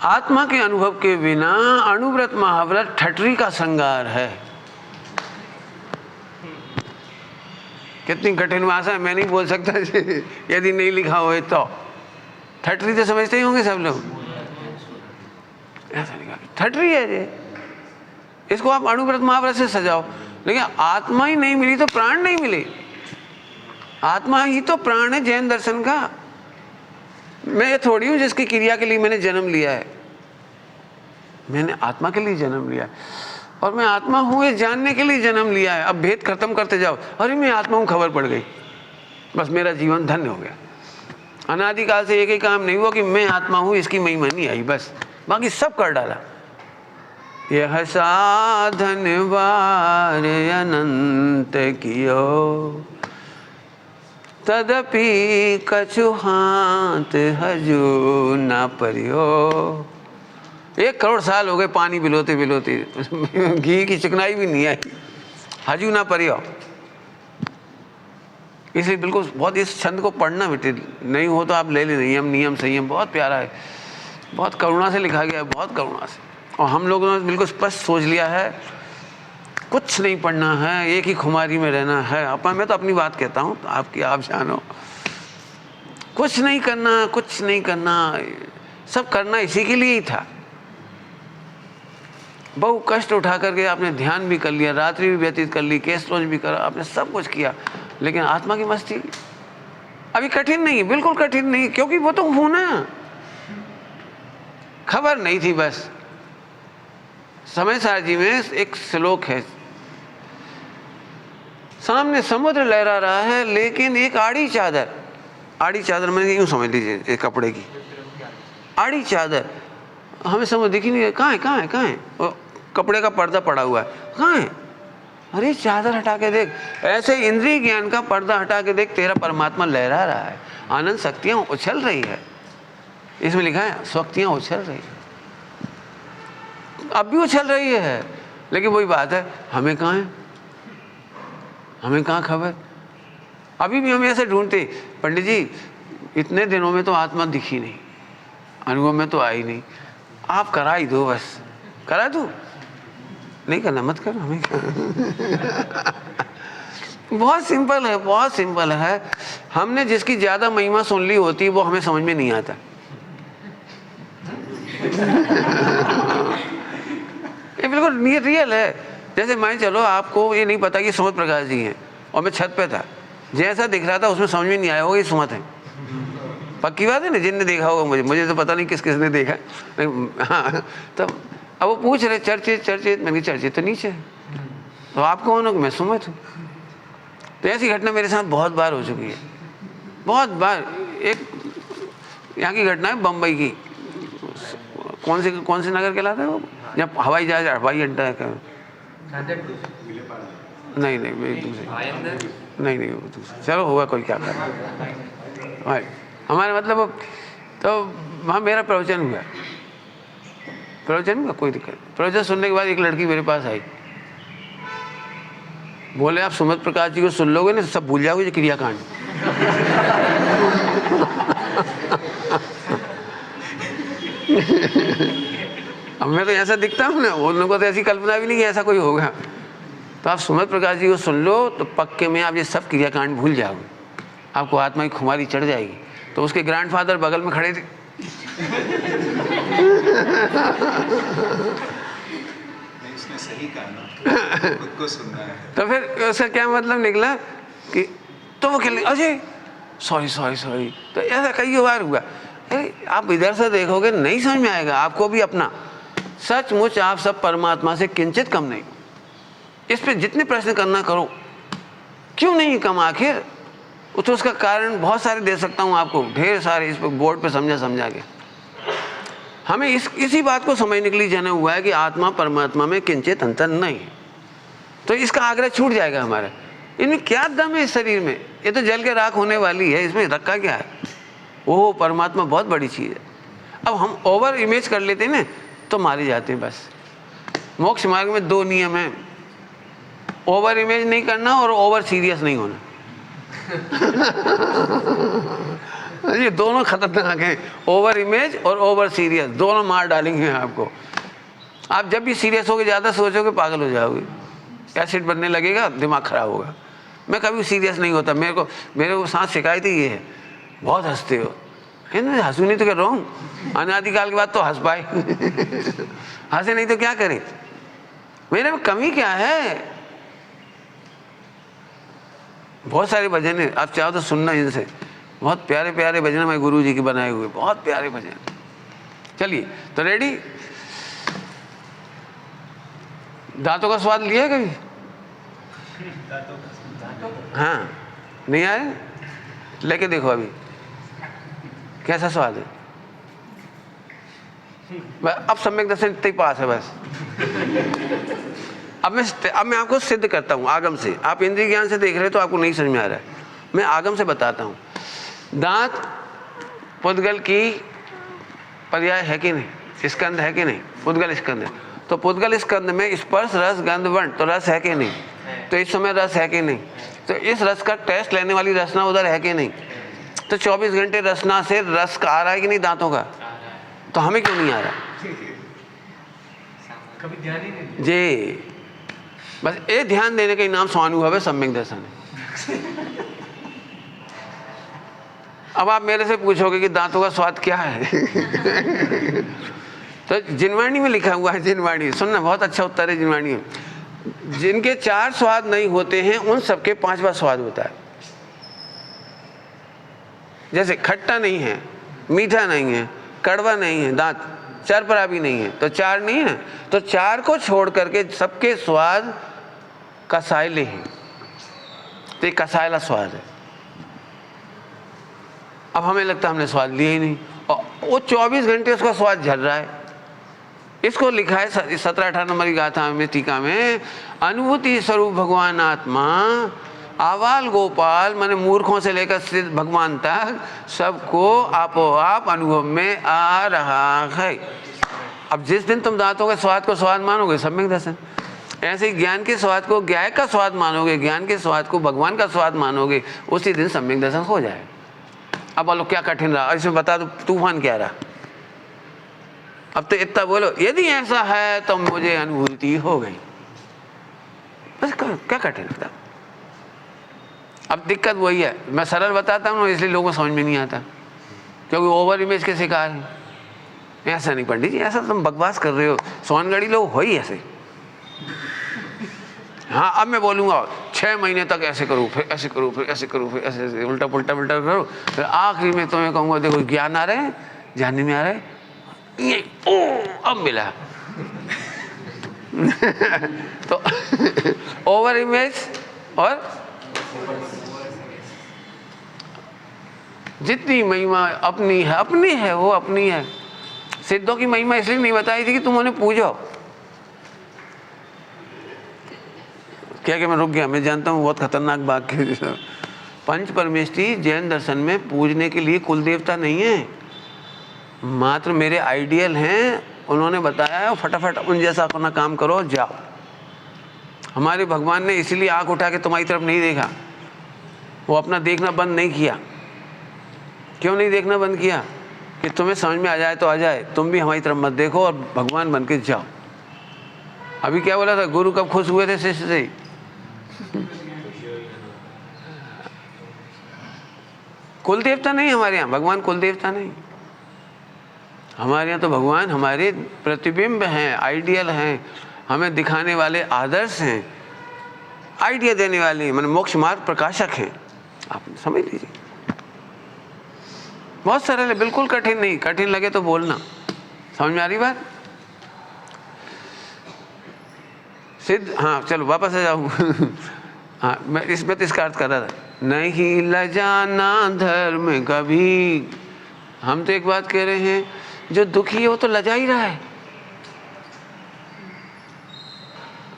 आत्मा के अनुभव के बिना अणुव्रत महाव्रत ठटरी का श्रृंगार है। कितनी कठिन भाषा है, मैं नहीं बोल सकता यदि नहीं लिखा हो तो। ठटरी तो समझते ही होंगे सब लोग। ऐसा लिखा, ठटरी है ये, इसको आप अणुव्रत महाव्रत से सजाओ। लेकिन आत्मा ही नहीं मिली तो प्राण नहीं मिले। आत्मा ही तो प्राण है जैन दर्शन का। मैं ये थोड़ी हूं जिसकी क्रिया के लिए मैंने जन्म लिया है। मैंने आत्मा के लिए जन्म लिया है, और मैं आत्मा हूं ये जानने के लिए जन्म लिया है। अब भेद खत्म करते जाओ, अरे मैं आत्मा हूं, खबर पड़ गई, बस मेरा जीवन धन्य हो गया। अनादिकाल से एक ही काम नहीं हुआ कि मैं आत्मा हूं, इसकी महिमा नहीं आई, बस बाकी सब कर डाला। यह साधन वार अनंत कियो, तदपि कछु हाथ हजू न परियो। 1 करोड़ साल हो गए पानी बिलोते बिलोते, घी की चिकनाई भी नहीं आई, हजू ना परियो। इसलिए बिल्कुल बहुत इस छंद को पढ़ना बेटे, नहीं हो तो आप ले ले। नियम नियम संयम बहुत प्यारा है, बहुत करुणा से लिखा गया है, बहुत करुणा से। और हम लोगों ने बिल्कुल स्पष्ट सोच लिया है, कुछ नहीं पढ़ना है, एक ही खुमारी में रहना है। अपन मैं तो अपनी बात कहता हूँ, तो आपकी आप जानो। कुछ नहीं करना, कुछ नहीं करना, सब करना इसी के लिए ही था। बहु कष्ट उठा करके आपने ध्यान भी कर लिया, रात्रि भी व्यतीत कर ली, केस रोज भी करा, आपने सब कुछ किया, लेकिन आत्मा की मस्ती अभी कठिन नहीं, बिल्कुल कठिन नहीं, क्योंकि वो तो हूं ना। खबर नहीं थी बस। समय सार जी में एक श्लोक है, सामने समुद्र लहरा रहा है, लेकिन एक आड़ी चादर मैंने यूं समझ लीजिए, एक कपड़े की आड़ी चादर, हमें समझ दिख ही नहीं है, कहाँ है वो कपड़े का पर्दा पड़ा हुआ है, कहाँ है? अरे चादर हटा के देख। ऐसे इंद्रिय ज्ञान का पर्दा हटा के देख, तेरा परमात्मा लहरा रहा है, आनंद शक्तियां उछल रही है। इसमें लिखा है शक्तियां उछल रही है, अब भी उछल रही है, लेकिन वही बात है, हमें कहाँ है, हमें कहाँ खबर। अभी भी हम ऐसे ढूंढते, पंडित जी इतने दिनों में तो आत्मा दिखी नहीं, अनुभव में तो आई नहीं, आप करा ही दो, बस करा दो। नहीं करना मत कर, हमें बहुत सिंपल है, बहुत सिंपल है। हमने जिसकी ज्यादा महिमा सुन ली होती वो हमें समझ में नहीं आता। ये बिल्कुल रियल है। जैसे मान चलो आपको ये नहीं पता कि सुमित प्रकाश जी हैं और मैं छत पे था, जैसा दिख रहा था उसमें समझ में नहीं आया होगा ये सुमित है। पक्की बात है ना, जिनने देखा होगा, मुझे तो पता नहीं किस किसने देखा। हाँ, तो अब वो पूछ रहे चर्चित, मैंने चर्चित तो नीचे है, तो आप कौन हो? मैं सुमित हूँ। तो ऐसी घटना मेरे साथ बहुत बार हो चुकी है, बहुत बार। एक यहाँ की घटना है बम्बई की, कौन से नगर कहलाता है वो, जब हवाई अड्डा है क्या? नहीं वो दूसरा, चलो होगा कोई, क्या करना। हमारे मतलब तो वहाँ मेरा प्रवचन हुआ, कोई दिक्कत। प्रवचन सुनने के बाद एक लड़की मेरे पास आई, बोले आप सुमित प्रकाश जी को सुन लोगे ना सब भूल जाओगे जो क्रियाकांड। अब मैं तो ऐसा दिखता हूँ ना, उन लोगों को तो ऐसी कल्पना भी नहीं कि ऐसा कोई होगा। तो आप सुमित प्रकाश जी को सुन लो तो पक्के में आप ये सब क्रियाकांड भूल जाओगे, आपको आत्मा की खुमारी चढ़ जाएगी। तो उसके ग्रैंडफादर बगल में खड़े थे। उसने सही कहा ना, खुद को सुनना है। तो फिर उसका क्या मतलब निकला कि तो वो खेल अजय सॉरी। तो ऐसा कई बार हुआ। अरे आप इधर से देखोगे नहीं समझ में आएगा आपको भी अपना। सचमुच आप सब परमात्मा से किंचित कम नहीं। इस पे जितने प्रश्न करना करो, क्यों नहीं कम आखिर? तो उसका कारण बहुत सारे दे सकता हूँ आपको, ढेर सारे, इस पर बोर्ड पे समझा के। हमें इसी बात को समझने के लिए जन्म हुआ है कि आत्मा परमात्मा में किंचित अंतर नहीं है। तो इसका आग्रह छूट जाएगा हमारा। इनमें क्या दम है इस शरीर में? ये तो जल के राख होने वाली है, इसमें रखा क्या है? वो परमात्मा बहुत बड़ी चीज़ है। अब हम ओवर इमेज कर लेते हैं ना तो मारे जाते हैं। बस मोक्ष मार्ग में 2 नियम हैं, ओवर इमेज नहीं करना और ओवर सीरियस नहीं होना। ये दोनों खतरनाक हैं, ओवर इमेज और ओवर सीरियस, दोनों मार डालेंगे आपको। आप जब भी सीरियस होकर ज़्यादा सोचोगे पागल हो जाओगे, एसिड बनने लगेगा, दिमाग खराब होगा। मैं कभी सीरियस नहीं होता। मेरे को साथ शिकायत ही ये है, बहुत हंसते हो। मैं हंसू नहीं तो कर रहा हूँ, अनादिकाल के बाद तो हंस पाए। हंसे नहीं तो क्या करें? मेरे में कमी क्या है? बहुत सारे भजन है, आप चाहो तो सुनना इनसे। बहुत प्यारे प्यारे भजन हमारे गुरु जी के बनाए हुए, बहुत प्यारे भजन। चलिए तो रेडी। दांतों का स्वाद लिया कभी? हाँ, नहीं आए? लेके देखो अभी कैसा स्वाद है। अब सम्यक दर्शन इतने ही पास है बस। अब मैं आपको सिद्ध करता हूँ आगम से। आप इंद्रिय ज्ञान से देख रहे हो तो आपको नहीं समझ में आ रहा है, मैं आगम से बताता हूँ। दांत पुद्गल की पर्याय है कि नहीं? स्कंद है कि नहीं? पुद्गल स्कंद है। तो पुद्गल स्कंद में स्पर्श रस गंध वर्ण, तो रस है कि नहीं? तो इस समय रस है कि नहीं? तो इस रस का टेस्ट लेने वाली रसना उधर है कि नहीं? तो 24 घंटे रसना से रस का आ रहा है कि नहीं दांतों का? तो हमें क्यों नहीं आ रहा? कभी ध्यान ही नहीं जी, बस ये ध्यान देने का नाम स्वानुभव है, सम्यक दर्शन है। अब आप मेरे से पूछोगे कि दांतों का स्वाद क्या है? तो जिनवाणी में लिखा हुआ है, जिनवाणी सुनना, बहुत अच्छा उत्तर है जिनवाणी में। जिनके 4 स्वाद नहीं होते हैं उन सबके 5वां स्वाद होता है। जैसे खट्टा नहीं है, मीठा नहीं है, कड़वा नहीं है, दांत चरपरा भी नहीं है, तो 4 नहीं है। तो 4 को छोड़ करके सबके स्वाद कसायले हैं। तो ये कसायला स्वाद है। अब हमें लगता है हमने स्वाद लिया ही नहीं, और वो 24 घंटे उसका स्वाद झल रहा है। इसको लिखा है 17-18 नंबर की गाथा में, टीका में, अनुभूति स्वरूप भगवान आत्मा आवाल गोपाल माने मूर्खों से लेकर सिद्ध भगवान तक सबको आपो आप अनुभव में आ रहा है। अब जिस दिन तुम दांतों के स्वाद को स्वाद मानोगे, सम्यक दर्शन, ऐसे ही ज्ञान के स्वाद को ज्ञाय का स्वाद मानोगे, ज्ञान के स्वाद को भगवान का स्वाद मानोगे, उसी दिन सम्यक दर्शन हो जाए। अब बोलो क्या कठिन रहा? इसमें बता दो तूफान क्या रहा? अब तो इतना बोलो, यदि ऐसा है तो मुझे अनुभूति हो गई, बस क्या कठिन था? अब दिक्कत वही है, मैं सरल बताता हूँ इसलिए लोगों को समझ में नहीं आता, क्योंकि ओवर इमेज के शिकार हैं। ऐसा नहीं पंडित जी, ऐसा तुम बकवास कर रहे हो, सोनगढ़ी लोग हो ही ऐसे। हाँ अब मैं बोलूँगा 6 महीने तक ऐसे करूँ, फिर ऐसे करूँ, फिर ऐसे करूँ, फिर ऐसे ऐसे उल्टा पुल्टा उल्टा करूँ, फिर आखिरी में तुम्हें कहूँगा देखो ज्ञान आ रहे हैं, जानने में आ रहा है, ये ओ अब मिला। तो ओवर इमेज और जितनी महिमा अपनी है वो अपनी है। सिद्धों की महिमा इसलिए नहीं बताई थी कि तुम उन्हें पूजो। क्या मैं रुक गया, मैं जानता हूँ बहुत खतरनाक बात की। पंच परमेष्ठी जैन दर्शन में पूजने के लिए कुल देवता नहीं है, मात्र मेरे आइडियल हैं, उन्होंने बताया है, फटाफट उन जैसा अपना काम करो जाओ। हमारे भगवान ने इसलिए आंख उठा के तुम्हारी तरफ नहीं देखा, वो अपना देखना बंद नहीं किया। क्यों नहीं देखना बंद किया? कि तुम्हें समझ में आ जाए तो आ जाए, तुम भी हमारी तरफ मत देखो और भगवान बन के जाओ। अभी क्या बोला था, गुरु कब खुश हुए थे शिष्य से? कुल देवता नहीं हमारे यहाँ, भगवान कुल देवता नहीं। हमारे यहाँ तो भगवान हमारे प्रतिबिंब हैं, आइडियल हैं, हमें दिखाने वाले आदर्श हैं, आइडिया देने वाले मतलब मोक्ष मार्ग प्रकाशक हैं। आप समझ लीजिए, बहुत सरल है, बिल्कुल कठिन नहीं। कठिन लगे तो बोलना। समझ में आ रही बात? सिद्ध, हाँ चलो वापस आ जाऊँ। हाँ मैं इसमें तो इसका अर्थ कर रहा था, नहीं लजाना धर्म कभी। हम तो एक बात कह रहे हैं, जो दुखी है वो तो लजा ही रहा है।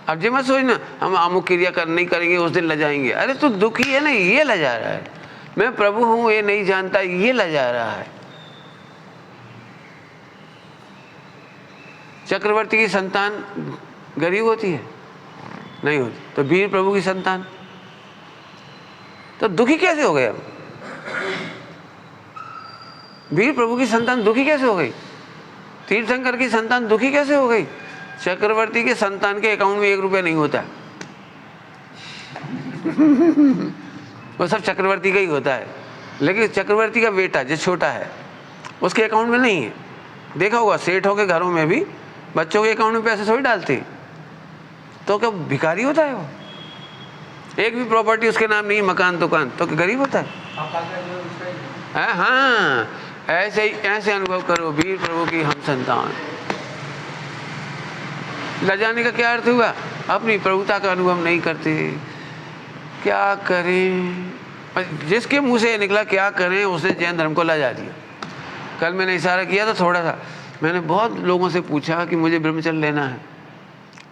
अब जो मत सोचना हम अमुक क्रिया नहीं करेंगे उस दिन लजाएंगे। अरे तो दुखी है ना, ये लजा रहा है। मैं प्रभु हूं ये नहीं जानता, ये लजा रहा है। चक्रवर्ती की संतान गरीब होती है? नहीं होती। तो वीर प्रभु की संतान तो दुखी कैसे हो गए? वीर प्रभु की संतान दुखी कैसे हो गई? तीर्थंकर की संतान दुखी कैसे हो गई? चक्रवर्ती के संतान के अकाउंट में 1 रुपया नहीं होता है। वो सब चक्रवर्ती का ही होता है, लेकिन चक्रवर्ती का बेटा जो छोटा है उसके अकाउंट में नहीं है। देखा होगा सेठों के घरों में भी बच्चों के अकाउंट में पैसे थोड़ी डालते, तो क्या भिखारी होता है वो? एक भी प्रॉपर्टी उसके नाम नहीं, मकान दुकान, तो क्या गरीब होता है? हाँ ऐसे अनुभव करो वीर प्रभु की हम संतान। लजाने का क्या अर्थ हुआ? अपनी प्रभुता का अनुभव नहीं करते। क्या करें? जिसके मुंह से निकला क्या करें, उसने जैन धर्म को लजा दिया। कल मैंने इशारा किया था थोड़ा सा, मैंने बहुत लोगों से पूछा कि मुझे ब्रह्मचर्य लेना है,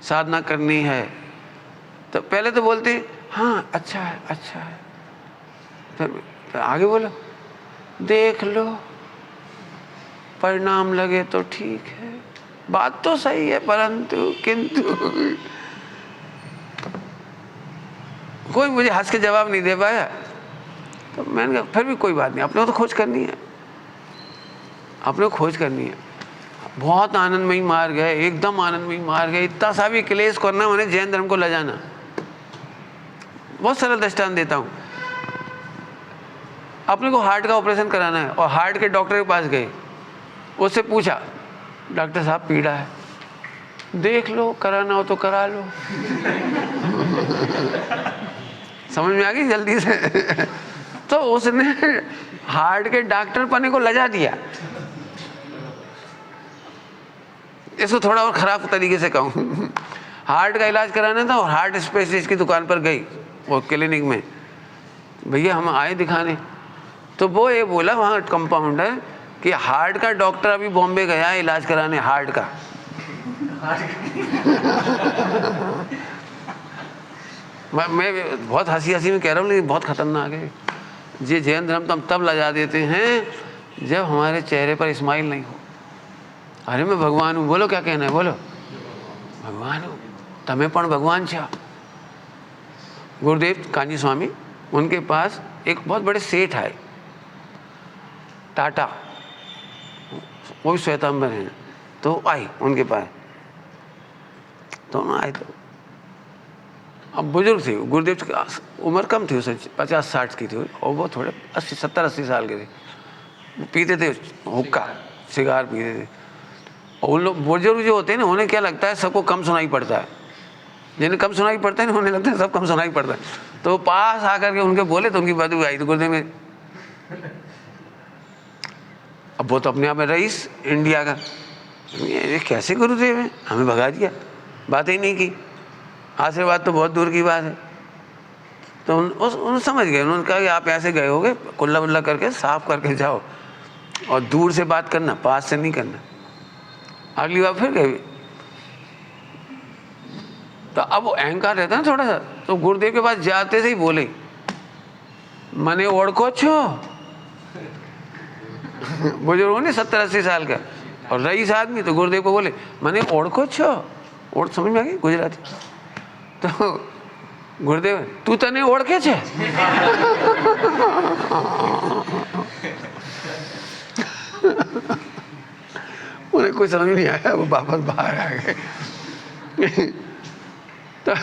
साधना करनी है, तो पहले तो बोलते हाँ अच्छा है अच्छा है, फिर आगे बोलो देख लो परिणाम लगे तो ठीक है। बात तो सही है, परंतु किंतु कोई मुझे हंस के जवाब नहीं दे पाया। तो मैंने कहा फिर भी कोई बात नहीं, अपने को तो खोज करनी है, अपने को खोज करनी है। बहुत आनंदमयी मार्ग है, एकदम आनंदमयी मार्ग है। इतना सा भी क्लेश करना मैंने जैन धर्म को ले जाना। बहुत सरल दृष्टांत देता हूँ। अपने को हार्ट का ऑपरेशन कराना है और हार्ट के डॉक्टर के पास गए, उससे पूछा डॉक्टर साहब पीड़ा है, देख लो कराना हो तो करा लो। समझ में आ गई जल्दी से? तो उसने हार्ट के डॉक्टर पने को लजा दिया। इसको थोड़ा और खराब तरीके से कहूँ, हार्ट का इलाज कराना था और हार्ट स्पेशलिस्ट की दुकान पर गई, वो क्लिनिक में, भैया हम आए दिखाने। तो वो ये बोला वहाँ कंपाउंडर कि हार्ट का डॉक्टर अभी बॉम्बे गया है इलाज कराने हार्ट का। मैं बहुत हंसी में कह रहा हूँ, लेकिन बहुत खतरनाक है ये जैन धर्म। तो हम तब लजा देते हैं जब हमारे चेहरे पर स्माइल नहीं हो। अरे मैं भगवान हूँ, बोलो क्या कहना है, बोलो भगवान हूँ, तमें पण भगवान छा। गुरुदेव कांजी स्वामी, उनके पास एक बहुत बड़े सेठ आए टाटा, वो भी श्वेतांबर हैं, तो आई उनके पास। तो ना आए तो अब बुजुर्ग थे गुरुदेव की उम्र कम थी, उसे 50-60 की थी, और वो थोड़े 70-80 साल के थे। वो पीते थे हुक्का, सिगार पीते थे। और उन लोग बुजुर्ग जो होते हैं ना, उन्हें क्या लगता है सबको कम सुनाई पड़ता है, जिन्हें कम सुनाई पड़ता है ना, उन्हें लगता है सब कम सुनाई पड़ता है। तो पास आकर के उनके बोले तो उनकी बात आई तो गुरुदेव में, अब वो तो अपने आप में रईस इंडिया का, ये कैसे गुरुदेव है, हमें भगा दिया, बात ही नहीं की, आशीर्वाद तो बहुत दूर की बात है। तो उन समझ गए, उन्होंने कहा कि आप ऐसे गए होगे, कुल्ला वुल्ला करके साफ करके जाओ और दूर से बात करना, पास से नहीं करना। अगली बार फिर गए, तो अब वो अहंकार रहता है ना थोड़ा सा, तो गुरुदेव के पास जाते से ही बोले, मने ओढ़को छो। बुजुर्ग नहीं 70-80 साल का और रईस आदमी, तो गुरुदेव को बोले मने ओढ़को छो। ओढ़ समझ में आ गई गुजराती? तो गुरुदेव, तू तने ओढ़के छे? उन्हें कुछ समझ नहीं आया, वो वापस बाहर आ गए। तो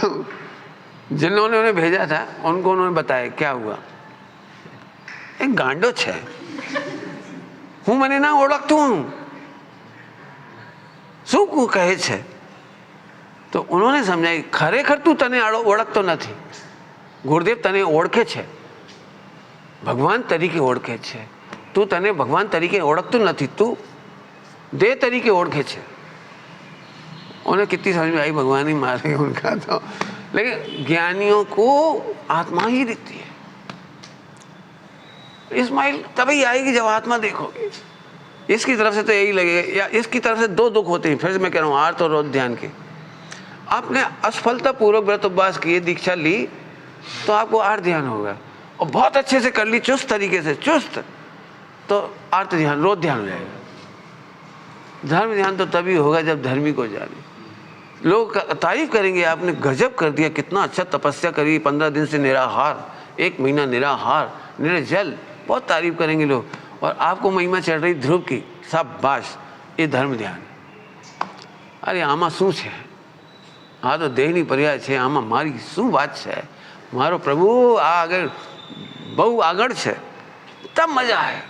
जिन्होंने उन्हें भेजा था उनको उन्होंने बताया क्या हुआ। एक गांडो छे, हूँ મને ના ઓળખતું હું, શું કહે છે? તો उन्होंने समझाई, ખરેખર તું તને ઓળખતો નથી, ગુરુદેવ તને ઓળખે છે, ભગવાન તરીકે ઓળખે છે, તું તને ભગવાન તરીકે ઓળખતું નથી, તું देह तरीके ओढ़े छे। उन्हें कितनी समझ में आई, भगवान ही मारे उनका तो, लेकिन ज्ञानियों को आत्मा ही दिखती है। इस्माइल तभी आएगी जब आत्मा देखोगे। इसकी तरफ से तो यही लगेगा, या इसकी तरफ से दो दुख होते हैं, फिर से मैं कह रहा हूँ, आर्त और रोध ध्यान के। आपने असफलता पूर्वक व्रत उपवास किए, दीक्षा ली, तो आपको आर्त ध्यान होगा, और बहुत अच्छे से कर ली, चुस्त तरीके से, चुस्त, तो आर्त ध्यान, रोध ध्यान हो जाएगा। धर्म ध्यान तो तभी होगा जब धर्मी को जाने। लोग तारीफ करेंगे, आपने गजब कर दिया, कितना अच्छा तपस्या करी, 15 दिन से निराहार, 1 महीना निराहार, निर्जल, बहुत तारीफ करेंगे लोग, और आपको महिमा चढ़ रही ध्रुव की, शाबाश, ये धर्म ध्यान। अरे आमा शू है, आ तो देहनी पर्याय है, आमा मारी शू बात है, मारो प्रभु आ आगे बहु आगळ है, तब मजा है।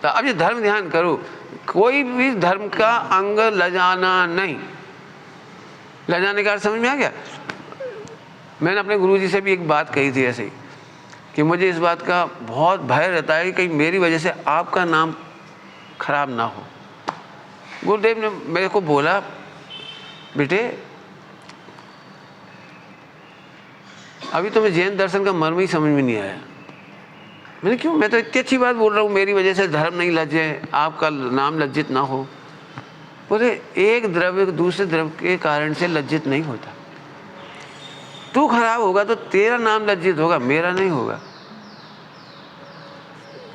तो अब ये धर्म ध्यान करो, कोई भी धर्म का अंग लजाना नहीं। लजाने का अर्थ समझ में आ गया? मैंने अपने गुरुजी से भी एक बात कही थी ऐसे ही, कि मुझे इस बात का बहुत भय रहता है कि कहीं मेरी वजह से आपका नाम खराब ना हो। गुरुदेव ने मेरे को बोला, बेटे अभी तुम्हें जैन दर्शन का मर्म ही समझ में नहीं आया। मैंने क्यों, मैं तो इतनी अच्छी बात बोल रहा हूँ, मेरी वजह से धर्म नहीं लज्जे, आपका नाम लज्जित ना हो। बोले एक द्रव्य दूसरे द्रव्य के कारण से लज्जित नहीं होता, तू खराब होगा तो तेरा नाम लज्जित होगा, मेरा नहीं होगा।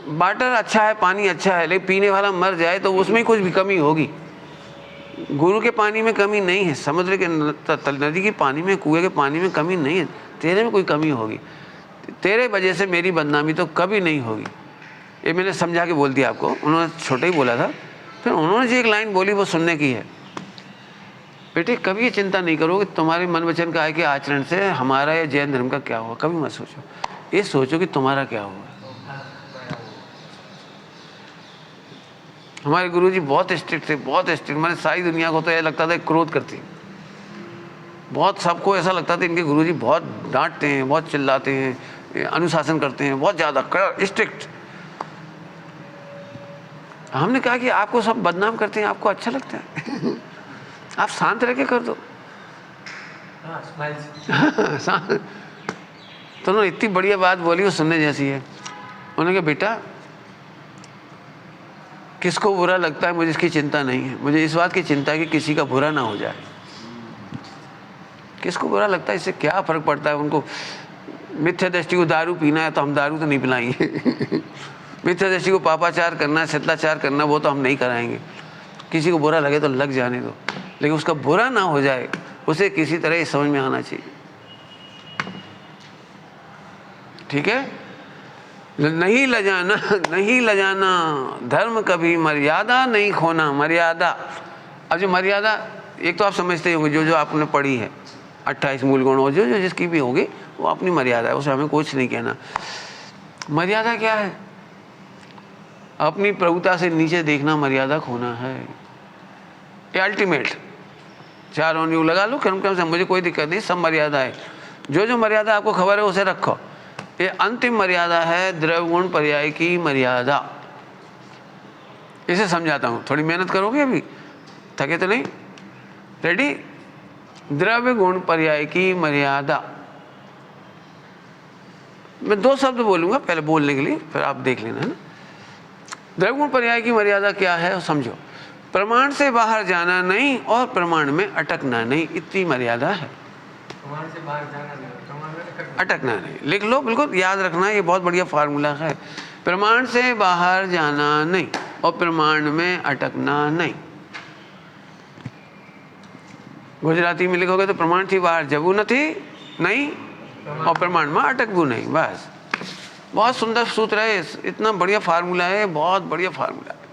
वाटर अच्छा है, पानी अच्छा है, लेकिन पीने वाला मर जाए तो उसमें कुछ भी कमी होगी। गुरु के पानी में कमी नहीं है, समुद्र के नदी के पानी में, कुएं के पानी में कमी नहीं है, तेरे में कोई कमी होगी। तेरे वजह से मेरी बदनामी तो कभी नहीं होगी। ये मैंने समझा के बोल दिया आपको, उन्होंने छोटे ही बोला था। फिर उन्होंने जो एक लाइन बोली वो सुनने की है, बेटे कभी ये चिंता नहीं करो कि तुम्हारे मन वचन का के आचरण से हमारा या जैन धर्म का क्या हुआ, कभी मत सोचो। ये सोचो कि तुम्हारा क्या हुआ। हमारे गुरुजी बहुत स्ट्रिक्ट थे, बहुत स्ट्रिक्ट। मैंने सारी दुनिया को तो ऐसा लगता था क्रोध करती, बहुत सबको ऐसा लगता था इनके गुरुजी बहुत डांटते हैं, बहुत चिल्लाते हैं, अनुशासन करते हैं, बहुत ज़्यादा स्ट्रिक्ट। हमने कहा कि आपको सब बदनाम करते हैं, आपको अच्छा लगता है? आप शांत रह के कर दो। तो उन्होंने इतनी बढ़िया बात बोली, वो सुनने जैसी है। उन्होंने कहा बेटा किसको बुरा लगता है मुझे इसकी चिंता नहीं है, मुझे इस बात की चिंता है कि किसी का बुरा ना हो जाए। किसको बुरा लगता है इससे क्या फर्क पड़ता है उनको। मिथ्या दृष्टि को दारू पीना है तो हम दारू तो नहीं पिलाएंगे। मिथ्या दृष्टि को पापाचार करना है, शिष्टाचार करना, वो तो हम नहीं कराएंगे। किसी को बुरा लगे तो लग जाने दो, लेकिन उसका बुरा ना हो जाए, उसे किसी तरह समझ में आना चाहिए। ठीक है, नहीं लजाना, नहीं लजाना, धर्म कभी मर्यादा नहीं खोना। मर्यादा, अब जो मर्यादा, एक तो आप समझते होंगे जो जो आपने पढ़ी है 28 मूल गुण, हो जो जो जिसकी भी होगी वो अपनी मर्यादा है, उसे हमें कुछ नहीं कहना। मर्यादा क्या है? अपनी प्रभुता से नीचे देखना मर्यादा खोना है। ये अल्टीमेट चारों न्यू लगा लो क्रम क्रम से, मुझे कोई दिक्कत नहीं, सब मर्यादा है। जो जो मर्यादा आपको खबर है उसे रखो। ये अंतिम मर्यादा है द्रव्य गुण पर्याय की मर्यादा। इसे समझाता हूँ, थोड़ी मेहनत करोगे, अभी थके तो नहीं? रेडी? द्रव्य गुण पर्याय की मर्यादा। मैं 2 शब्द बोलूंगा पहले बोलने के लिए, फिर आप देख लेना, है ना। द्रव्य गुण पर्याय की मर्यादा क्या है समझो। प्रमाण से बाहर जाना नहीं और प्रमाण में अटकना नहीं, इतनी मर्यादा है। प्रमाण से बाहर जाना नहीं, प्रमाण में अटकना नहीं, लिख लो, बिल्कुल याद रखना, ये बहुत बढ़िया फार्मूला है। प्रमाण से बाहर जाना नहीं और प्रमाण में अटकना नहीं। गुजराती में लिखोगे तो प्रमाण थी बाहर जबू नहीं नहीं और प्रमाण में अटकबू नहीं, बस। बहुत सुंदर सूत्र है, इतना बढ़िया फार्मूला है, बहुत बढ़िया फार्मूला है।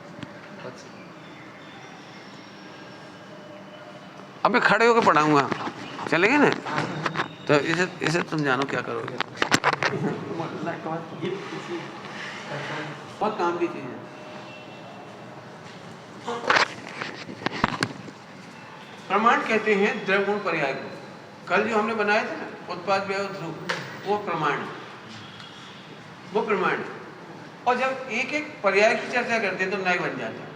अब मैं खड़े होकर पढ़ाऊंगा, चलेंगे ना? तो इसे तुम जानो क्या करोगे। बहुत काम की चीज है। प्रमाण कहते हैं द्रव्य गुण पर्याय को। कल जो हमने बनाए थे ना उत्पाद व्यय ध्रुव, वो प्रमाण है, वो प्रमाण है। और जब एक एक पर्याय की चर्चा करते हैं तो नए बन जाता है।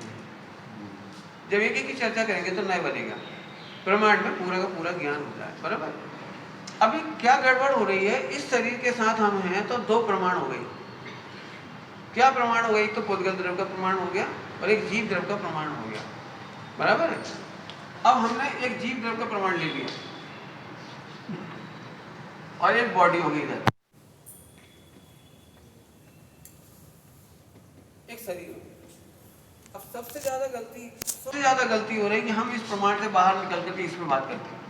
जब एक एक की चर्चा करेंगे तो नए बनेगा। प्रमाण में पूरा का पूरा ज्ञान होता है, बराबर। अभी क्या गड़बड़ हो रही है, इस शरीर के साथ हम हैं तो 2 प्रमाण हो गए। क्या प्रमाण हो गए? एक तो पुद्गल द्रव्य का प्रमाण हो गया और एक जीव द्रव्य का प्रमाण हो गया, बराबर है। अब हमने एक जीव द्रव्य का प्रमाण ले लिया और एक बॉडी हो गई इधर, एक शरीर। अब सबसे ज्यादा गलती हो रही है कि हम इस प्रमाण से बाहर निकल करके इसमें बात करते हैं।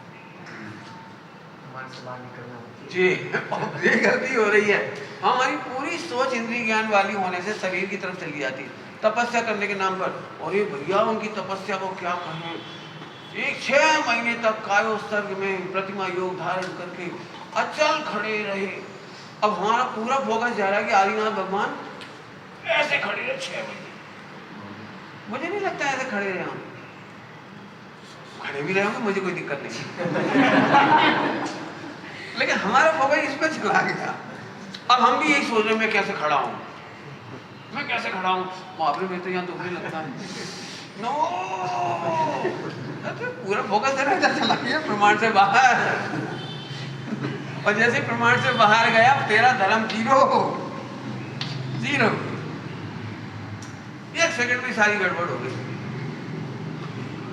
प्रमाण से बाहर निकलना जी, अब ये गलती हो रही है। हमारी पूरी सोच इंद्रिय ज्ञान वाली होने से शरीर की तरफ चली जाती है, तपस्या करने के नाम पर। और ये भैया उनकी तपस्या को क्या कहें, एक 6 महीने तक कायोत्सर्ग में प्रतिमा योग धारण करके अचल खड़े रहे। अब हमारा पूरा फोकस जा रहा है कि आदिनाथ भगवान ऐसे खड़े रहे 6 महीने। मुझे नहीं लगता ऐसे खड़े रहे हम, खड़े भी रहे होंगे, मुझे कोई दिक्कत नहीं लेकिन हमारा फोकस इस पर चला गया। अब हम भी यही सोच रहे हैं मैं कैसे खड़ा हूँ, मैं कैसे खड़ा हूँ, बाप रे मैं तो यहाँ दुखने लगता है। नो, पूरा फोकस चला गया प्रमाण से बाहर। और जैसे प्रमाण से बाहर गया तेरा धर्म जीरो। 1 सेकंड में सारी गड़बड़ हो गई।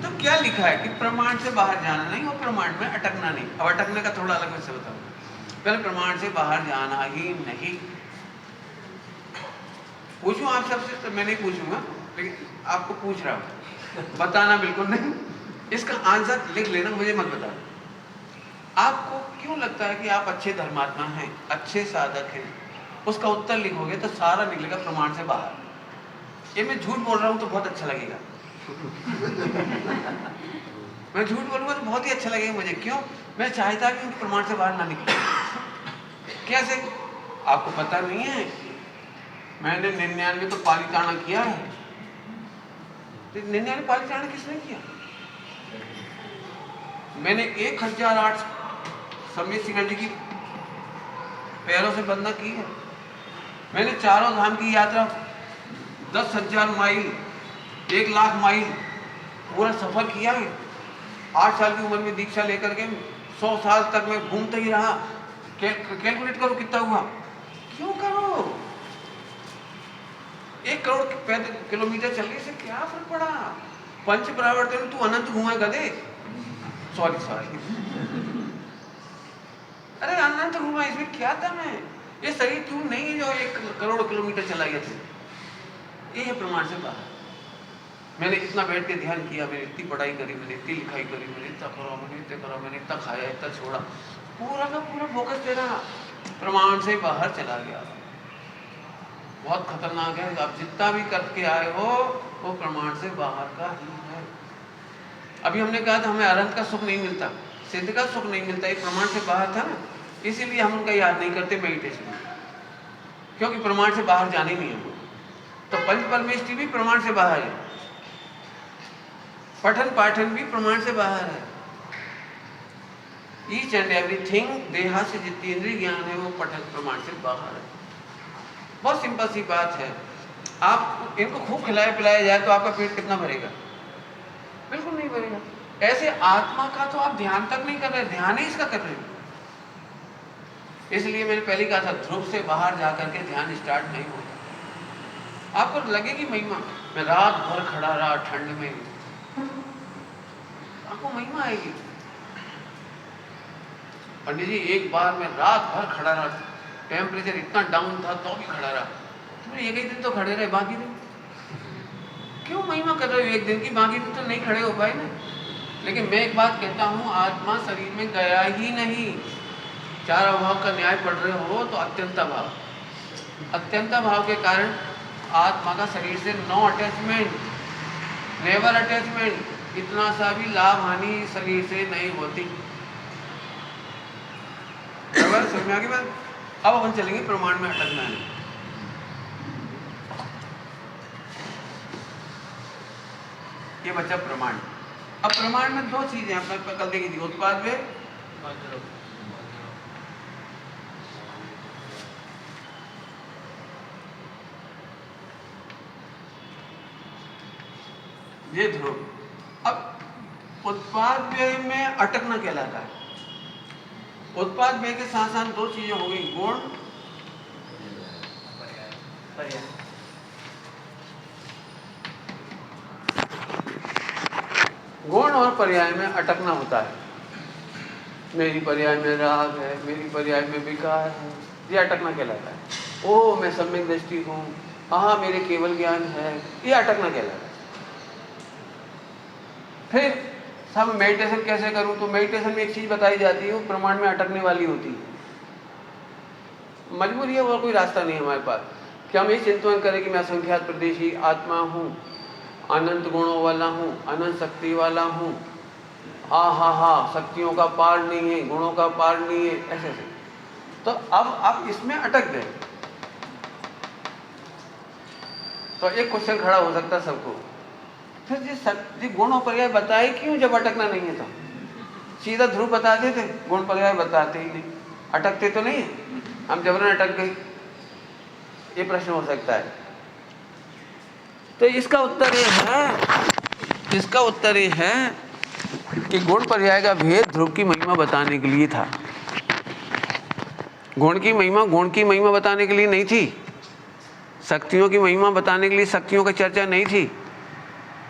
तो क्या लिखा है कि प्रमाण से बाहर जाना नहीं और प्रमाण में अटकना नहीं। अब अटकने का थोड़ा अलग विषय बताऊं। पहले प्रमाण से बाहर जाना ही नहीं। पूछूं आप सबसे? तो मैं नहीं पूछूंगा, लेकिन आपको पूछ रहा हूं, बताना बिल्कुल नहीं। इसका आंसर लिख लेना, मुझे मत बताना। आपको क्यों लगता है कि आप अच्छे धर्मात्मा हैं, अच्छे साधक हैं? उसका उत्तर लिखोगे तो सारा निकलेगा प्रमाण से बाहर। ये मैं झूठ बोल रहा हूं तो बहुत अच्छा लगेगा मैं झूठ बोलूंगा तो बहुत ही अच्छा लगेगा मुझे। क्यों? मैं चाहता कि प्रमाण से बाहर ना निकले। कैसे? आपको पता नहीं है, मैंने 99 तो पालिताना किया है। 99 पालिताना किसने किया? मैंने 1008 समय सिंह जी की पैरों से बंधना की है। मैंने चारों धाम की यात्रा 10,000 माइल, 1 लाख माइल पूरा सफर किया है। 8 साल की उम्र में दीक्षा लेकर के 100 साल तक मैं घूमते ही रहा। कैलकुलेट करो कितना हुआ। क्यों करो? 1 करोड़ किलोमीटर चलने से क्या फर्क पड़ा? पंच परावर्तन तू अनंत घुमा गधे। सॉरी अरे अनंत घुमा, इसमें क्या दम है? ये शरीर क्यों नहीं है जो 1 करोड़ किलोमीटर चला गया था? ये है प्रमाण से बाहर। मैंने इतना बैठ के ध्यान किया, मैंने इतनी पढ़ाई करी, मैंने इतनी लिखाई करी, मैंने इतना करा, मैंने इतना करा, मैंने इतना खाया, इतना छोड़ा, पूरा का पूरा फोकस तेरा प्रमाण से बाहर चला गया। बहुत खतरनाक है। आप जितना भी करके आए हो वो प्रमाण से बाहर का ही है। अभी हमने कहा था हमें अनंत का सुख नहीं मिलता, सिद्ध का सुख नहीं मिलता, ये प्रमाण से बाहर था ना, इसीलिए हम उनका याद नहीं करते मेडिटेशन में, क्योंकि प्रमाण से बाहर जाने नहीं है। तो पंच परमेष्टि भी प्रमाण से बाहर है, पठन पाठन भी प्रमाण से बाहर है। ईच एंड एवरीथिंग देहा से जितनी इंद्रिय ज्ञान है वो पठन प्रमाण से बाहर है। बहुत सिंपल सी बात है। आप इनको खूब खिलाया पिलाया जाए तो आपका पेट कितना भरेगा? बिल्कुल नहीं भरेगा। ऐसे आत्मा का तो आप ध्यान तक नहीं कर रहे, ध्यान ही इसका कर रहे हैं। इसलिए मैंने पहले कहा था ध्रुव से बाहर जाकर के ध्यान स्टार्ट नहीं होता। आपको लगेगी महिमा, मैं रात भर खड़ा रहा ठंड में, आपको महिमा आएगी। पंडित जी एक बार मैं रात भर खड़ा रहा, टेम्परेचर इतना डाउन था तो भी खड़ा रहा। तो एक ही दिन तो खड़े रहे, बाकी दिन क्यों महिमा कर रहे हो? एक दिन की, बाकी दिन तो नहीं खड़े हो पाए ना। लेकिन मैं एक बात कहता हूँ, आत्मा शरीर में गया ही नहीं। चार अभाव का न्याय पढ़ रहे हो तो अत्यंता भाव, अत्यंता भाव के कारण आत्मा का शरीर से नो अटैचमेंट, नेवर अटैचमेंट। इतना सा भी लाभ हानि शरीर से नहीं होती। समझ में आ गई बात? अब अपन चलेंगे प्रमाण में अटकना है। ये बच्चा प्रमाण। अब प्रमाण में दो चीजें अपने कल देखी थी, उत्पाद वे ये ध्रुव। अब उत्पाद व्यय में अटकना कहलाता है। उत्पाद व्यय के साथ साथ दो चीजें हो गई, गुण पर्याय। गुण और पर्याय में अटकना होता है। मेरी पर्याय में राग है, मेरी पर्याय में विकार है, ये अटकना कहलाता है। ओह मैं सम्यक दृष्टि हूँ, हाँ मेरे केवल ज्ञान है, ये अटकना कहलाता है। फिर सब मेडिटेशन कैसे करूं, तो मेडिटेशन में एक चीज बताई जाती है वो प्रमाण में अटकने वाली होती है। मजबूरी है, और कोई रास्ता नहीं है हमारे पास कि हम ये चिंतन करें कि मैं असंख्यात प्रदेशी आत्मा हूँ, अनंत गुणों वाला हूँ, अनंत शक्ति वाला हूँ, हा शक्तियों का पार नहीं है, गुणों का पार नहीं है, ऐसे ऐसे। तो अब आप इसमें अटक गए तो एक क्वेश्चन खड़ा हो सकता है सबको, फिर जी गुण और पर्याय बताए क्यों जब अटकना नहीं है? तो सीधा ध्रुव बताते थे, गुण पर्याय बताते ही नहीं, अटकते तो नहीं है, हम जबरन अटक गए, ये प्रश्न हो सकता है। तो इसका उत्तर ये है कि गुण पर्याय का भेद ध्रुव की महिमा बताने के लिए था। गुण की महिमा बताने के लिए नहीं थी, शक्तियों की महिमा बताने के लिए शक्तियों की चर्चा नहीं थी,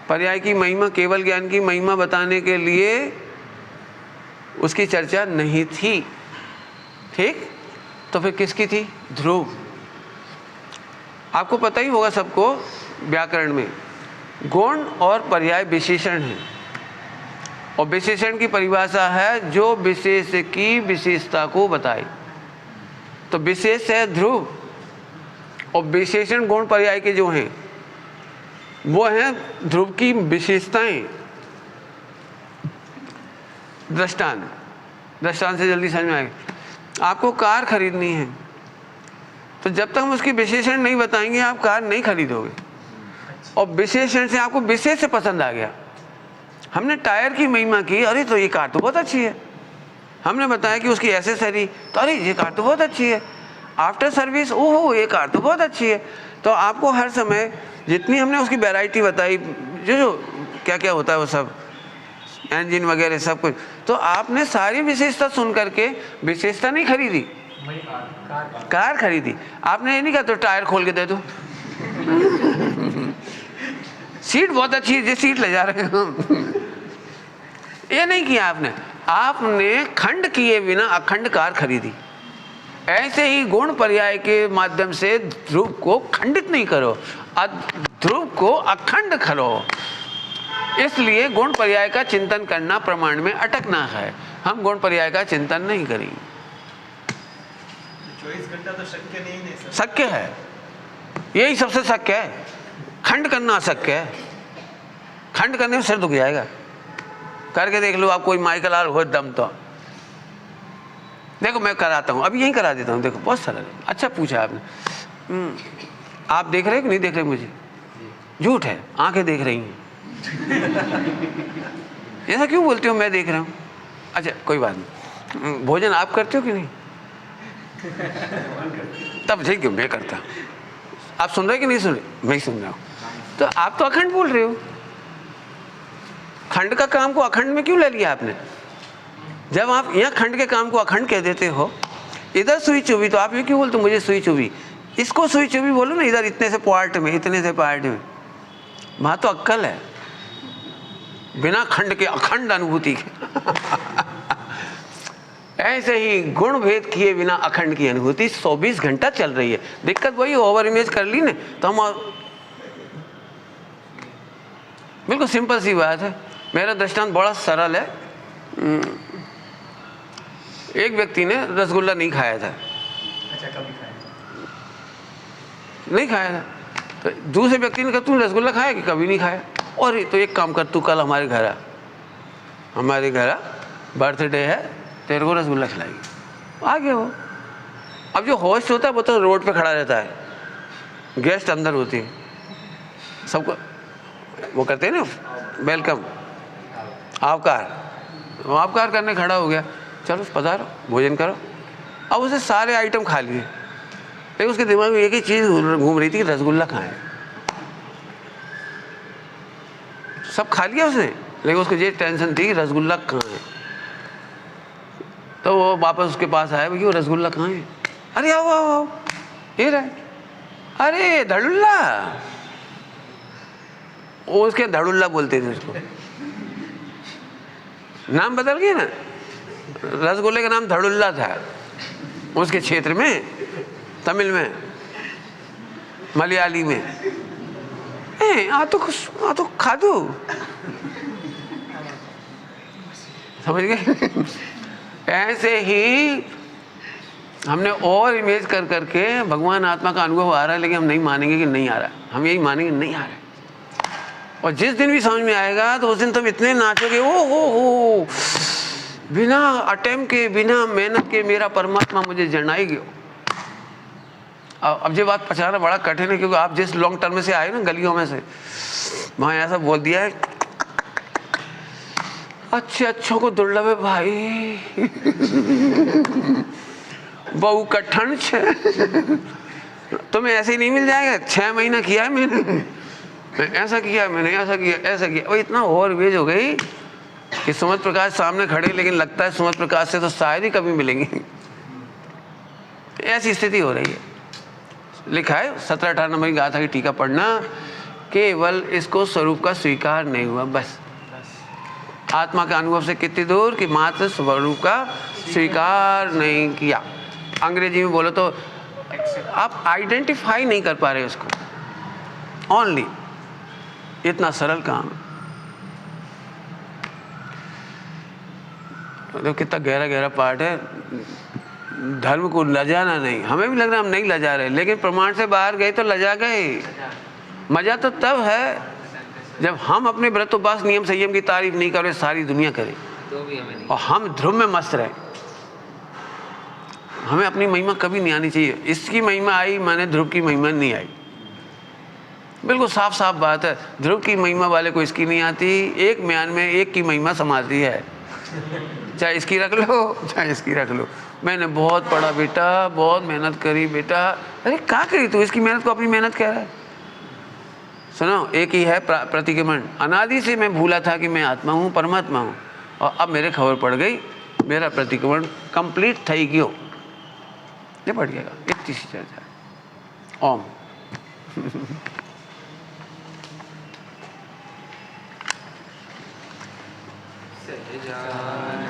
पर्याय की महिमा, केवल ज्ञान की महिमा बताने के लिए उसकी चर्चा नहीं थी। ठीक, तो फिर किसकी थी? ध्रुव। आपको पता ही होगा सबको, व्याकरण में गुण और पर्याय विशेषण है, और विशेषण की परिभाषा है जो विशेष की विशेषता को बताए। तो विशेष है ध्रुव, और विशेषण गुण पर्याय के जो हैं वो हैं ध्रुव की विशेषताएं। दृष्टांत से जल्दी समझ में आएगा। आपको कार खरीदनी है, तो जब तक हम उसकी विशेषण नहीं बताएंगे आप कार नहीं खरीदोगे। और विशेषण से आपको विशेष से पसंद आ गया, हमने टायर की महिमा की, अरे तो ये कार तो बहुत अच्छी है, हमने बताया कि उसकी एसेसरी, तो अरे ये कार तो बहुत अच्छी है, आफ्टर सर्विस ओहो ये कार तो बहुत अच्छी है। तो आपको हर समय जितनी हमने उसकी वैरायटी बताई, जो क्या क्या होता है वो सब, इंजन वगैरह सब कुछ, तो आपने सारी विशेषता सुन करके विशेषता नहीं खरीदी, कार खरीदी। आपने ये नहीं कहा तो टायर खोल के दे दो सीट बहुत अच्छी है, ये सीट ले जा रहे हो ये नहीं किया आपने खंड किए बिना अखंड कार खरीदी। ऐसे ही गुण पर्याय के माध्यम से ध्रुव को खंडित नहीं करो, ध्रुव को अखंड करो। इसलिए गुण पर्याय का चिंतन करना प्रमाण में अटकना है। हम गुण पर्याय का चिंतन नहीं करेंगे। 24 घंटा तो शक्य नहीं सर। शक्य है, यही सबसे शक्य है। खंड करना अशक्य है, खंड करने में सिर दुख जाएगा। करके देख लो आप, कोई माइकल आर हो दम तो देखो, मैं कराता हूँ, अभी यहीं करा देता हूँ। देखो बहुत सरल है, अच्छा पूछा आपने। आप देख रहे हो कि नहीं देख रहे? मुझे झूठ है, आंखें देख रही हैं ऐसा क्यों बोलते हो मैं देख रहा हूँ? अच्छा कोई बात नहीं, भोजन आप करते हो कि नहीं? तब ठीक है, मैं करता। आप सुन रहे कि नहीं सुन रहे? मैं ही सुन रहा हूँ। तो आप तो अखंड बोल रहे हो। खंड का काम को अखंड में क्यों ले लिया आपने? जब आप यहाँ खंड के काम को अखंड कह देते हो, इधर सुई चुभी, तो आप ये क्यों बोलते मुझे सुई चुभी? इसको सुई चुभी बोलो ना, इधर इतने से पार्ट में, इतने से पार्ट में। वहाँ तो अक्कल है, बिना खंड के अखंड अनुभूति के। ऐसे ही गुण भेद किए बिना अखंड की अनुभूति 24 घंटा चल रही है। दिक्कत वही, ओवर इमेज कर ली ने तो हम। बिल्कुल सिंपल सी बात है। मेरा दृष्टांत बड़ा सरल है। एक व्यक्ति ने रसगुल्ला नहीं खाया था। अच्छा, कभी खाया? नहीं खाया था। तो दूसरे व्यक्ति ने कहा तू रसगुल्ला खाया कि? कभी नहीं खाया। और तो एक काम कर, तू कल हमारे घर आ, हमारे घर आ, बर्थडे है, तेरे को रसगुल्ला खिलाएगी। आ गया वो। अब जो होस्ट होता है वो तो रोड पे खड़ा रहता है, गेस्ट अंदर होती है, सबको वो करते हैं ना वेलकम, आवकार करने खड़ा हो गया। चलो पधारो, भोजन करो। अब उसे सारे आइटम खा लिए, लेकिन उसके दिमाग में एक ही चीज़ घूम रही थी कि रसगुल्ला खाएं। सब खा लिया उसने, लेकिन उसको ये टेंशन थी कि रसगुल्ला कहाँ है। तो वो वापस उसके पास आया, भैया रसगुल्ला कहाँ है? अरे आओ आओ आओ, ये रहे। अरे धड़ुल्ला, वो उसके धड़ुल्ला बोलते थे उसको, नाम बदल गया ना। रसगुल्ले का नाम धड़ुल्ला था उसके क्षेत्र में, तमिल में, मलयाली में। आ तो खा दो, समझ गए? ऐसे ही हमने और इमेज कर करके भगवान आत्मा का अनुभव आ रहा है, लेकिन हम नहीं मानेंगे कि नहीं आ रहा है। हम यही मानेंगे नहीं आ रहा है। और जिस दिन भी समझ में आएगा तो उस दिन तुम इतने नाचोगे, ओ हो, बिना अटेम्प्ट के, बिना मेहनत के मेरा परमात्मा मुझे जनाई गयो। अब ये बात पहचाना बड़ा कठिन है, क्योंकि आप जिस लॉन्ग टर्म में से आए ना, गलियों में से, वहाँ ऐसा बोल दिया है, अच्छों को दुर्लभ है भाई, बहु कठिन छे। तुम्हें ऐसे ही नहीं मिल जाएगा। 6 महीना किया है मैंने ऐसा किया, मैंने ऐसा किया, ऐसा किया। वो इतना ओवर वेज हो गई कि सुमत प्रकाश सामने खड़े, लेकिन लगता है सुमत प्रकाश से तो शायद ही कभी मिलेंगे। ऐसी स्थिति हो रही है। लिखा है 17-18 नंबर की गाथा की टीका पढ़ना, केवल इसको स्वरूप का स्वीकार नहीं हुआ, बस। आत्मा के अनुभव से कितनी दूर कि मात्र स्वरूप का स्वीकार नहीं किया। अंग्रेजी में बोलो तो आप आइडेंटिफाई नहीं कर पा रहे उसको। ओनली इतना सरल काम है। देखो कितना गहरा गहरा पार्ट है। धर्म को लजाना नहीं, हमें भी लग रहा है हम नहीं लजा रहे, लेकिन प्रमाण से बाहर गए तो लजा गए। मजा तो तब है जब हम अपने व्रत उपवास नियम संयम की तारीफ नहीं करें, सारी दुनिया करे, तो भी हमें नहीं। और हम ध्रुव में मस्त रहे। हमें अपनी महिमा कभी नहीं आनी चाहिए। इसकी महिमा आई, मैंने ध्रुव की महिमा नहीं आई। बिल्कुल साफ साफ बात है। ध्रुव की महिमा वाले को इसकी नहीं आती। एक म्यान में एक की महिमा समाती है, चाहे इसकी रख लो चाहे इसकी रख लो। मैंने बहुत पढ़ा बेटा, बहुत मेहनत करी बेटा। अरे क्या करी तू? इसकी मेहनत को अपनी मेहनत कह रहा है। सुनो, एक ही है प्रतिक्रमण। अनादि से मैं भूला था कि मैं आत्मा हूँ, परमात्मा हूँ, और अब मेरे खबर पड़ गई, मेरा प्रतिक्रमण कंप्लीट थई गयो। ये पड़ गया इतनी सी चर्चा। ओम। सहजानंद